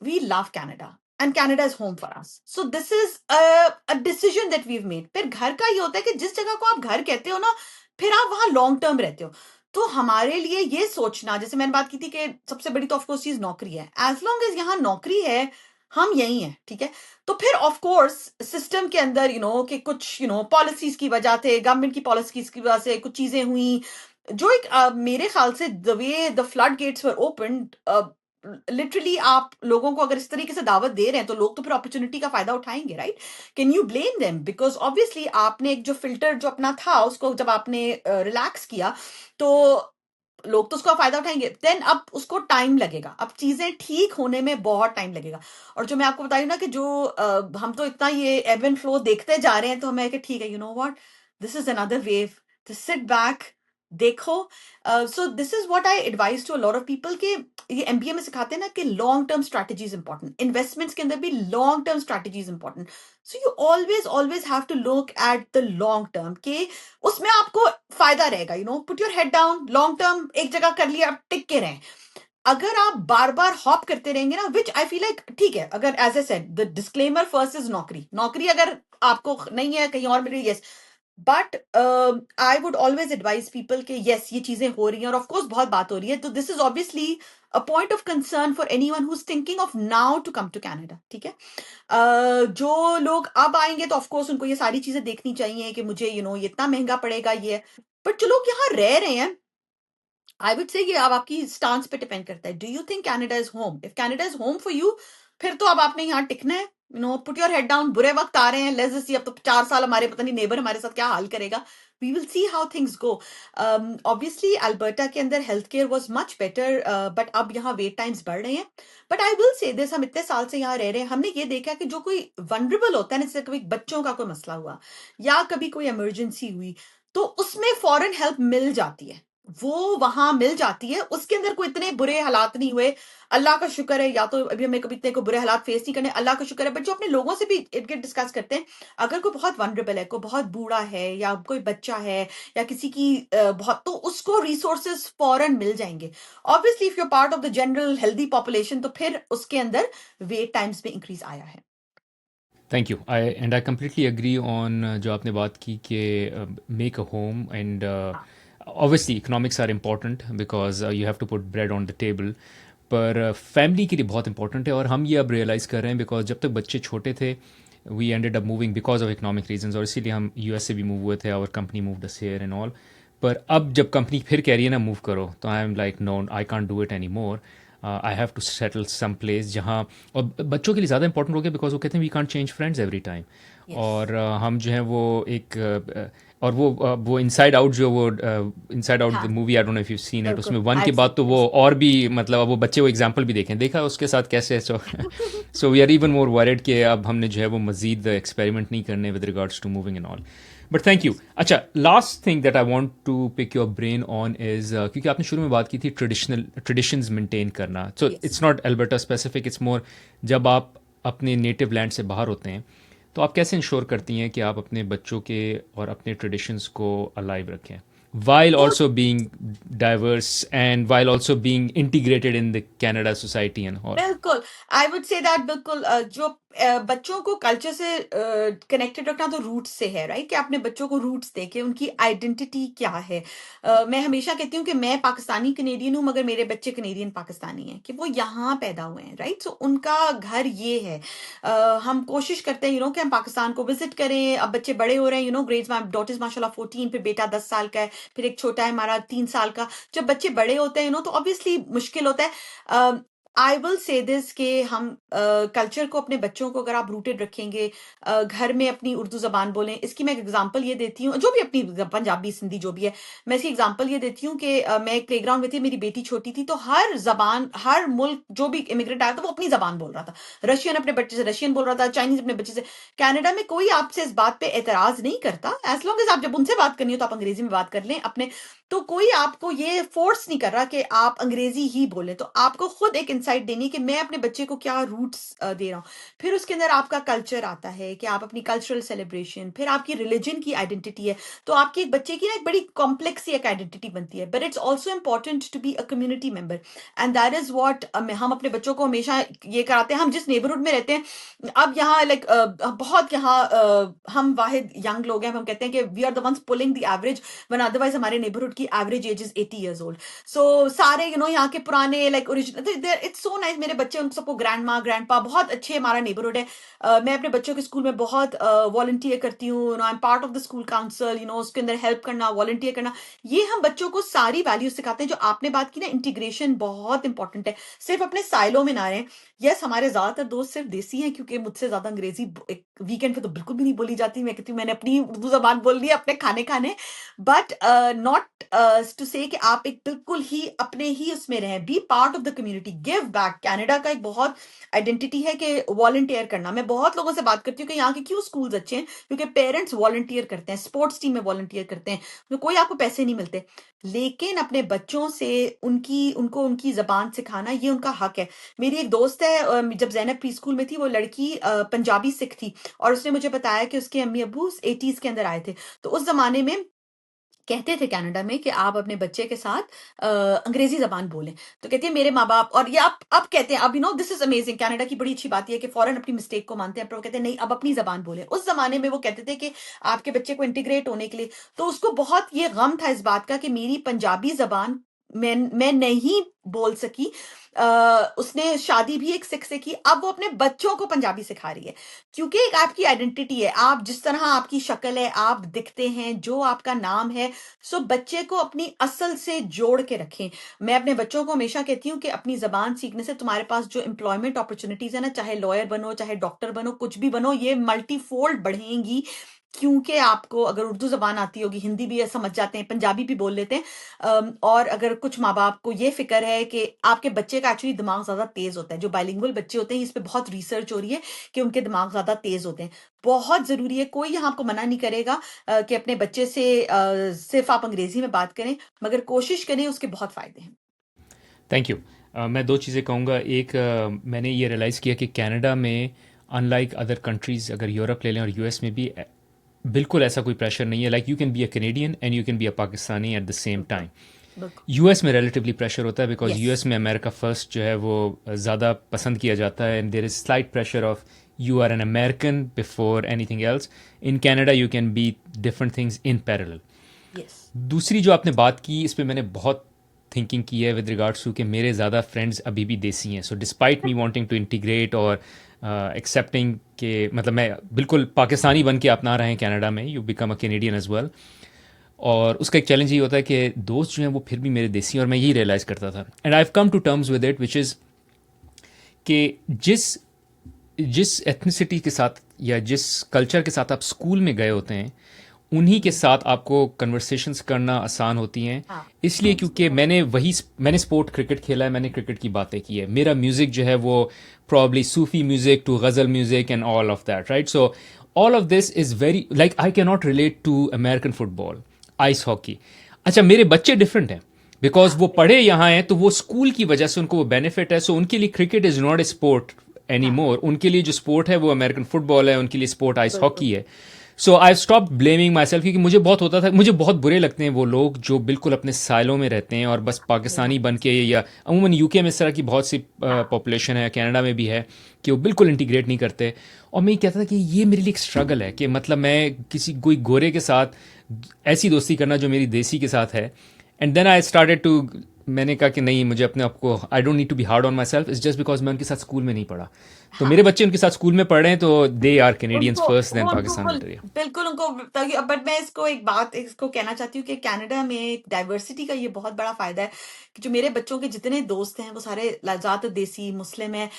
A: we love Canada and Canada is home for us. So this is a decision that we've made. फिर घर का ये होता है कि जिस जगह को आप घर कहते हो ना, फिर आप वहां लॉन्ग टर्म रहते हो. तो हमारे लिए ये सोचना, जैसे मैंने बात की थी कि सबसे बड़ी तो ऑफकोर्स चीज नौकरी है. एज लॉन्ग एज यहाँ नौकरी है, हम यही हैं, ठीक है. तो फिर ऑफ कोर्स सिस्टम के अंदर कि कुछ पॉलिसीज की वजह से, गवर्नमेंट की पॉलिसीज की वजह से कुछ चीजें हुई जो एक मेरे ख्याल से the way the floodgates were open, literally आप लोगों को अगर इस तरीके से दावत दे रहे हैं तो लोग तो फिर अपॉर्चुनिटी का फायदा उठाएंगे, right. Can you blame them? Because obviously आपने एक जो फिल्टर जो अपना था उसको जब आपने रिलैक्स किया तो लोग तो उसका फायदा उठाएंगे. देन अब उसको टाइम लगेगा, अब चीजें ठीक होने में बहुत टाइम लगेगा. और जो मैं आपको बताई ना कि जो हम तो इतना ये एब एंड फ्लो देखते जा रहे हैं, तो हमें कि ठीक है, you know what, this is another wave, तो सिट बैक, देखो. So this is what I advise to a lot of people के ये एमबीए में सिखाते हैं ना कि long term strategies important, investments के अंदर भी long term strategies important. So you always have to look at the long term के उसमें आपको फायदा रहेगा. Put your head down, long term एक जगह कर लिया, आप टिक के रहें. अगर आप बार बार हॉप करते रहेंगे ना, विच आई फील लाइक, ठीक है, अगर as A said the disclaimer first is नौकरी अगर आपको नहीं है, कहीं और मिल रही है, yes. But I would always advise people के यस ये चीजें हो रही हैं और ऑफकोर्स बहुत बात हो रही है, तो this is obviously a point of concern for anyone who is thinking of now to come to Canada, ठीक है. जो लोग अब आएंगे तो ऑफकोर्स उनको ये सारी चीजें देखनी चाहिए कि मुझे ये इतना महंगा पड़ेगा ये. बट जो लोग यहाँ रह रहे हैं, आई वुड से ये अब आपकी स्टांस पे डिपेंड करता है. Do you think Canada is home? If Canada is home for you, फिर तो अब आपने यहाँ टिकना है. Put your head down. बुरे वक्त आ रहे हैं, लेट्स सी, अब तो 4 साल हमारे पता नहीं नेबर हमारे साथ क्या हाल करेगा. We will see how things go. Obviously Alberta के अंदर health care was much better, but अब यहाँ वेट टाइम्स बढ़ रहे हैं. But I will say this, हम इतने साल से यहाँ रह रहे हैं, हमने ये देखा कि जो कोई वनरेबल होता है ना, जैसे कभी बच्चों का कोई मसला हुआ या कभी कोई इमरजेंसी हुई, तो उसमें फॉरेन हेल्प मिल जाती है, वो वहां मिल जाती है. उसके अंदर कोई इतने बुरे हालात नहीं हुए, अल्लाह का शुक्र है. या तो अभी हमें कभी इतने को बुरे हालात फेस नहीं करने, अल्लाह का शुक्र है. बट जो अपने लोगों से भी इनके डिस्कस करते हैं, अगर कोई बहुत वनरेबल है, कोई बहुत बूढ़ा है या कोई बच्चा है या किसी की बहुत, तो उसको रिसोर्सेज फॉरन मिल जाएंगे. Obviously if you part of the general healthy population, तो फिर उसके अंदर वेट टाइम्स में इंक्रीज आया है.
B: Thank you. I completely agree on जो आपने बात की कि make a home and obviously economics are important because you have to put bread on the table. पर फैमिली के लिए बहुत इंपॉर्टेंट है और हम ये अब रियलाइज़ कर रहे हैं बिकॉज जब तक बच्चे छोटे थे we ended up moving because of economic reasons और इसीलिए हम यूएस से भी मूव हुए थे. Our company moved us here and all. पर अब जब कंपनी फिर कह रही है ना मूव करो, तो I am like no, I can't do it anymore. I have to settle some place जहाँ, और बच्चों के लिए ज़्यादा इंपॉर्टेंट हो गया बिकॉज वो कहते हैं we can't change friends every time. और हम जो है वो एक और वो इनसाइड आउट जो वो इनसाइड आउट
A: हाँ,
B: the movie, I don't know if you seen it,
A: बिल्कुल.
B: उसमें वन के
A: I've
B: बाद
A: seen
B: तो वो
A: this.
B: और भी मतलब अब वो बच्चे वो एग्जाम्पल भी देखा उसके साथ कैसे. So we are even more worried कि अब हमने जो है वो मजीद एक्सपेरिमेंट नहीं करने with regards to moving and all. But thank you. अच्छा, last thing that I want to pick your brain on is, क्योंकि आपने शुरू में बात की थी ट्रेडिशंस मेंटेन करना. सो
A: Yes.
B: It's not Alberta specific, it's more जब आप अपने नेटिव लैंड से बाहर होते हैं तो आप कैसे इंश्योर करती हैं कि आप अपने बच्चों के और अपने ट्रेडिशंस को अलाइव रखें while
A: तो
B: also being diverse and while also being integrated in the Canada society and all.
A: बिल्कुल, आई वुड से दैट, बिल्कुल. जो बच्चों को कल्चर से कनेक्टेड रखना तो रूट्स से है, राइट. कि आपने बच्चों को रूट्स देके उनकी आइडेंटिटी क्या है. मैं हमेशा कहती हूँ कि मैं पाकिस्तानी कनेडियन हूँ, मगर मेरे बच्चे कनेडियन पाकिस्तानी हैं, कि वो यहाँ पैदा हुए हैं, राइट. सो उनका घर ये है. हम कोशिश करते हैं कि हम पाकिस्तान को विजिट करें. अब बच्चे बड़े हो रहे हैं, ग्रेड्स, माई डॉटर्स माशाल्लाह 14, फिर बेटा 10 साल का है, फिर एक छोटा है हमारा 3 साल का. जब बच्चे बड़े होते हैं तो ऑब्वियसली मुश्किल होता है. आई विल से दिस के हम कल्चर को, अपने बच्चों को अगर आप रूटेड रखेंगे, घर में अपनी उर्दू जबान बोलें. इसकी मैं एक एग्जांपल ये देती हूँ, जो भी अपनी पंजाबी सिंधी जो भी है, मैं इसकी एग्जांपल ये देती हूँ कि मैं एक प्लेग्राउंड में थी, मेरी बेटी छोटी थी, तो हर जबान, हर मुल्क जो भी इमिग्रेंट आया था वो अपनी जबान बोल रहा था. रशियन अपने बच्चे से रशियन बोल रहा था, चाइनीज अपने बच्चे से. कनाडा में कोई आपसे इस बात पे एतराज नहीं करता, एज लॉन्ग एज आप जब उनसे बात करनी हो तो आप अंग्रेजी में बात कर लें अपने. तो कोई आपको ये फोर्स नहीं कर रहा कि आप अंग्रेजी ही बोलें. तो आपको खुद एक इंसाइट देनी है कि मैं अपने बच्चे को क्या रूट्स दे रहा हूँ। फिर उसके अंदर आपका कल्चर आता है कि आप अपनी कल्चरल सेलिब्रेशन, फिर आपकी रिलीजन की आइडेंटिटी है। तो आपके एक बच्चे की ना एक बड़ी कॉम्प्लेक्स सी एक आइडेंटिटी बनती है, but it's also important to be a community member, and that is what हम अपने बच्चों को हमेशा ये कराते हैं। हम जिस नेबरहुड में रहते हैं, अब यहाँ लाइक बहुत यहाँ हम वाहिद यंग लोग हैं, हम कहते हैं कि we are the ones pulling the average, one otherwise हमारे नेबरहुड की average age is 80 years old। सो सारे यहाँ के पुराने like original, it's so nice. मेरे बच्चे उन सबको ग्रैंड माँ ग्रैंड पा, बहुत अच्छे हमारा नेबरहुड है। मैं अपने बच्चों के स्कूल में बहुत वॉलंटियर करती हूँ, I am part of the school council, उसके अंदर हेल्प करना, वॉलंटियर करना। ये हम बच्चों को सारी वैल्यूज सिखाते हैं। जो आपने बात की ना, इंटीग्रेशन बहुत इंपॉर्टेंट है, सिर्फ अपने साइलों में ना रहें। यस, हमारे ज्यादातर दोस्त सिर्फ देसी हैं, क्योंकि मुझसे ज्यादा अंग्रेजी एक वीकेंड पे तो बिल्कुल भी नहीं बोली जाती। मैं कहती हूँ मैंने अपनी उर्दू जबान बोल ली है अपने खाने खाने, बट नॉट टू से कि आप एक बिल्कुल ही अपने ही उसमें रहें। Be part of the community, give back. Canada का एक बहुत आइडेंटिटी है कि वॉलंटियर करना। मैं बहुत लोगों से बात करती हूँ कि यहाँ के क्यों स्कूल्स अच्छे हैं, क्योंकि पेरेंट्स वॉलंटियर करते हैं, स्पोर्ट्स टीम में वॉलंटियर करते हैं, तो कोई आपको पैसे नहीं मिलते, लेकिन अपने बच्चों से उनको उनकी जबान सिखाना ये उनका हक है। मेरी एक दोस्त है, जब जैनब प्री स्कूल में थी, वो लड़की पंजाबी सिख थी, और उसने मुझे बताया कि उसके अम्मी अब्बू 80s के अंदर आए थे। तो उस जमाने में कहते थे कनाडा में कि आप अपने बच्चे के साथ अंग्रेजी जबान बोलें। तो कहती है मेरे माँ बाप, और ये आप अब कहते हैं, अब दिस इज अमेजिंग, कनाडा की बड़ी अच्छी बात यह है कि फॉरन अपनी मिस्टेक को मानते हैं, पर वो कहते हैं नहीं, अब अपनी जबान बोलें। उस जमाने में वो कहते थे कि आपके बच्चे को इंटीग्रेट होने के लिए, तो उसको बहुत ये गम था इस बात का कि मेरी पंजाबी जबान मैं नहीं बोल सकी। उसने शादी भी एक सिख से की, अब वो अपने बच्चों को पंजाबी सिखा रही है, क्योंकि एक आपकी आइडेंटिटी है, आप जिस तरह आपकी शक्ल है, आप दिखते हैं, जो आपका नाम है। सो बच्चे को अपनी असल से जोड़ के रखें। मैं अपने बच्चों को हमेशा कहती हूँ कि अपनी जबान सीखने से तुम्हारे पास जो एम्प्लॉयमेंट अपॉर्चुनिटीज है ना, चाहे लॉयर बनो, चाहे डॉक्टर बनो, कुछ भी बनो, ये मल्टीफोल्ड बढ़ेंगी, क्योंकि आपको अगर उर्दू जबान आती होगी, हिंदी भी समझ जाते हैं, पंजाबी भी बोल लेते हैं। और अगर कुछ माँ बाप को ये फिक्र है कि आपके बच्चे का एक्चुअली दिमाग ज्यादा तेज होता है, जो बाइलिंगुअल बच्चे होते हैं, इस पे बहुत रिसर्च हो रही है कि उनके दिमाग ज्यादा तेज होते हैं। बहुत जरूरी है, कोई यहाँ आपको मना नहीं करेगा कि अपने बच्चे से सिर्फ आप अंग्रेजी में बात करें, मगर कोशिश करें, उसके बहुत फायदे हैं।
B: Thank you. मैं दो चीज़ें कहूँगा। एक, मैंने ये रियलाइज़ किया कि कनाडा में अनलाइक अदर कंट्रीज़, अगर यूरोप ले लें और यूएस में भी, बिल्कुल ऐसा कोई प्रेशर नहीं है। Like you can be a Canadian and you can be a Pakistani at the same
A: बिल्कुल
B: टाइम।
A: बिल्कुल।
B: यूएस में रिलेटिवली प्रेशर होता है, बिकॉज
A: यस।
B: यूएस में अमेरिका फर्स्ट जो है वो ज़्यादा पसंद किया जाता है, and there is slight pressure of you are an American before anything else. In Canada you can be different things in parallel.
A: Yes.
B: दूसरी जो आपने बात की, इस पे मैंने बहुत थिंकिंग की है विद रिगार्ड्स टू कि मेरे ज़्यादा फ्रेंड्स अभी भी देसी हैं। So despite me wanting to integrate और एक्सेप्टिंग के, मतलब मैं बिल्कुल पाकिस्तानी बन के अपना रहे हैं कनाडा में, you become a Canadian as well. और उसका एक चैलेंज ये होता है कि दोस्त जो हैं वो फिर भी मेरे देसी हैं, और मैं यही रियलाइज़ करता था, and I have come to terms with it, which is कि जिस जिस एथनिसिटी के साथ या जिस कल्चर के साथ आप स्कूल में गए होते हैं, उन्हीं के साथ आपको कन्वर्सेशंस करना आसान होती हैं।
A: हाँ।
B: इसलिए क्योंकि मैंने स्पोर्ट क्रिकेट खेला है, मैंने क्रिकेट की बातें की है, मेरा म्यूज़िक जो है वो probably Sufi music to ghazal music and all of that, right? So all of this is very, like I can not relate to American football, ice hockey. अच्छा, मेरे बच्चे डिफरेंट हैं, बिकॉज
A: हाँ।
B: वो पढ़े यहाँ हैं, तो वो स्कूल की वजह से उनको वो बेनिफिट है। सो उनके लिए cricket is not a sport any
A: हाँ।
B: मोर। उनके लिए जो स्पोर्ट है वो अमेरिकन फुटबॉल है, उनके लिए स्पोर्ट आइस
A: बिल्कुल।
B: हॉकी है। So I stop blaming myself, क्योंकि मुझे बहुत होता था, मुझे बहुत बुरे लगते हैं वो लोग जो बिल्कुल अपने साइलों में रहते हैं और बस पाकिस्तानी बन के, या अमूमन यूके में इस तरह की बहुत सी
A: हाँ।
B: पॉपुलेशन है, कनाडा में भी है, कि वो बिल्कुल इंटीग्रेट नहीं करते। और मैं ये कहता था कि ये मेरे लिए एक स्ट्रगल है कि मतलब मैं किसी कोई गोरे के साथ ऐसी दोस्ती करना जो मेरी देसी के साथ है। And then I started to, मैंने कहा कि नहीं, मुझे अपने आप को, I don't need to be hard on myself, it's just because मैं उनके साथ स्कूल में नहीं पढ़ा। तो
A: हाँ।
B: मेरे बच्चे उनके साथ स्कूल में पढ़ रहे हैं, तो दे आर कैनेडियंस
A: उनको
B: फर्स्ट, देन
A: वो
B: पाकिस्तान
A: बिल्कुल
B: लेटर।
A: बिल्कुल उनको, बट मैं इसको एक बात इसको कहना चाहती हूँ कि कनाडा में डाइवर्सिटी का ये बहुत बड़ा फायदा है कि जो मेरे बच्चों के जितने दोस्त हैं वो सारे ज्यादातर देसी मुस्लिम हैं।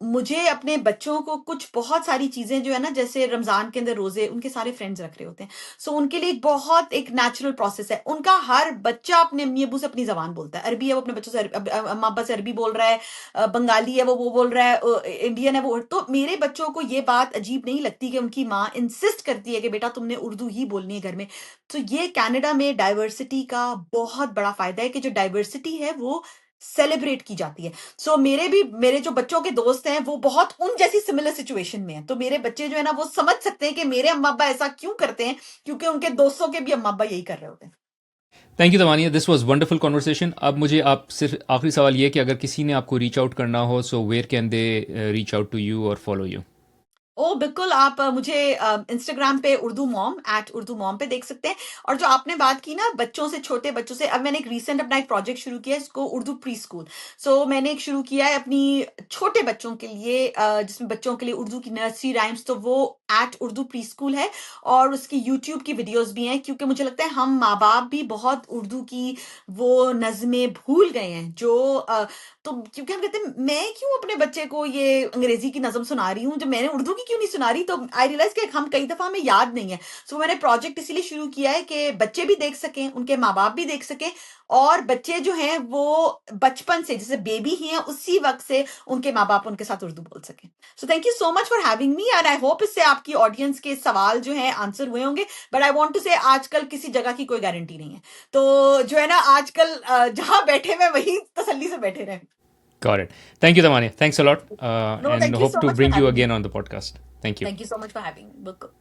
A: मुझे अपने बच्चों को कुछ बहुत सारी चीजें जो है ना, जैसे रमजान के अंदर रोजे उनके सारे फ्रेंड्स रख रहे होते हैं, सो उनके लिए बहुत एक नेचुरल प्रोसेस है। उनका हर बच्चा अपने अम्मी अबू से अपनी जबान बोलता है। अरबी है वो अपने बच्चों से अम्मा अब्बा से अरबी बोल रहा है, बंगाली है वो बोल रहा है, इंडियन है वो। तो मेरे बच्चों को ये बात अजीब नहीं लगती कि उनकी माँ इंसिस्ट करती है कि बेटा तुमने उर्दू ही बोलनी है घर में। तो ये कनाडा में डाइवर्सिटी का बहुत बड़ा फायदा है कि जो डाइवर्सिटी है वो सेलिब्रेट की जाती है। सो मेरे जो बच्चों के दोस्त हैं वो बहुत उन जैसी सिमिलर सिचुएशन में हैं, तो मेरे बच्चे जो है ना वो समझ सकते हैं कि मेरे अम्मा अब्बा ऐसा क्यों करते हैं, क्योंकि उनके दोस्तों के भी अम्मा अब्बा यही कर रहे होते हैं।
B: थैंक यू तमानिया, दिस वाज वंडरफुल कॉन्वर्सेशन। अब मुझे आप सिर्फ आखिरी सवाल ये कि अगर किसी ने आपको रीच आउट करना हो, so where can they reach out to you और फॉलो यू?
A: ओ बिल्कुल, आप मुझे इंस्टाग्राम पे उर्दू मॉम @urdu mom पे देख सकते हैं। और जो आपने बात की ना बच्चों से, छोटे बच्चों से, अब मैंने एक रीसेंट अपना एक प्रोजेक्ट शुरू किया है, इसको उर्दू प्री स्कूल। सो मैंने एक शुरू किया है अपनी छोटे बच्चों के लिए, जिसमें बच्चों के लिए उर्दू की नर्सरी राइम्स, तो वो @urdu प्री स्कूल है। और उसकी यूट्यूब की वीडियोस भी हैं, क्योंकि मुझे लगता है हम माँ बाप भी बहुत उर्दू की वो नज़में भूल गए हैं, तो क्योंकि हम कहते हैं मैं क्यों अपने बच्चे को ये अंग्रेजी की नज़म सुना रही हूँ, जब मैंने उर्दू की क्यों नहीं सुना रही। तो आई रियलाइज कि हम कई दफा हमें याद नहीं है। सो मैंने प्रोजेक्ट इसीलिए शुरू किया है कि बच्चे भी देख सकें, उनके माँ बाप भी देख सकें, और बच्चे जो हैं वो बचपन से, जैसे बेबी ही हैं, उसी वक्त से उनके माँ बाप उनके साथ उर्दू बोल सकें। So thank you so much for having me, and I hope इससे आपकी ऑडियंस के सवाल जो हैं आंसर हुए होंगे। बट आई वांट टू से आजकल किसी जगह की कोई गारंटी नहीं है, तो जो है ना आजकल जहां बैठे हुए वहीं तसल्ली से बैठे रहें।
B: Got it. Thank you, Tamania. Thanks a lot,
A: No,
B: and
A: thank you
B: hope
A: so
B: to
A: much for
B: bring you
A: having me.
B: again on the podcast. Thank you.
A: Thank you so much for having me. Bilkul.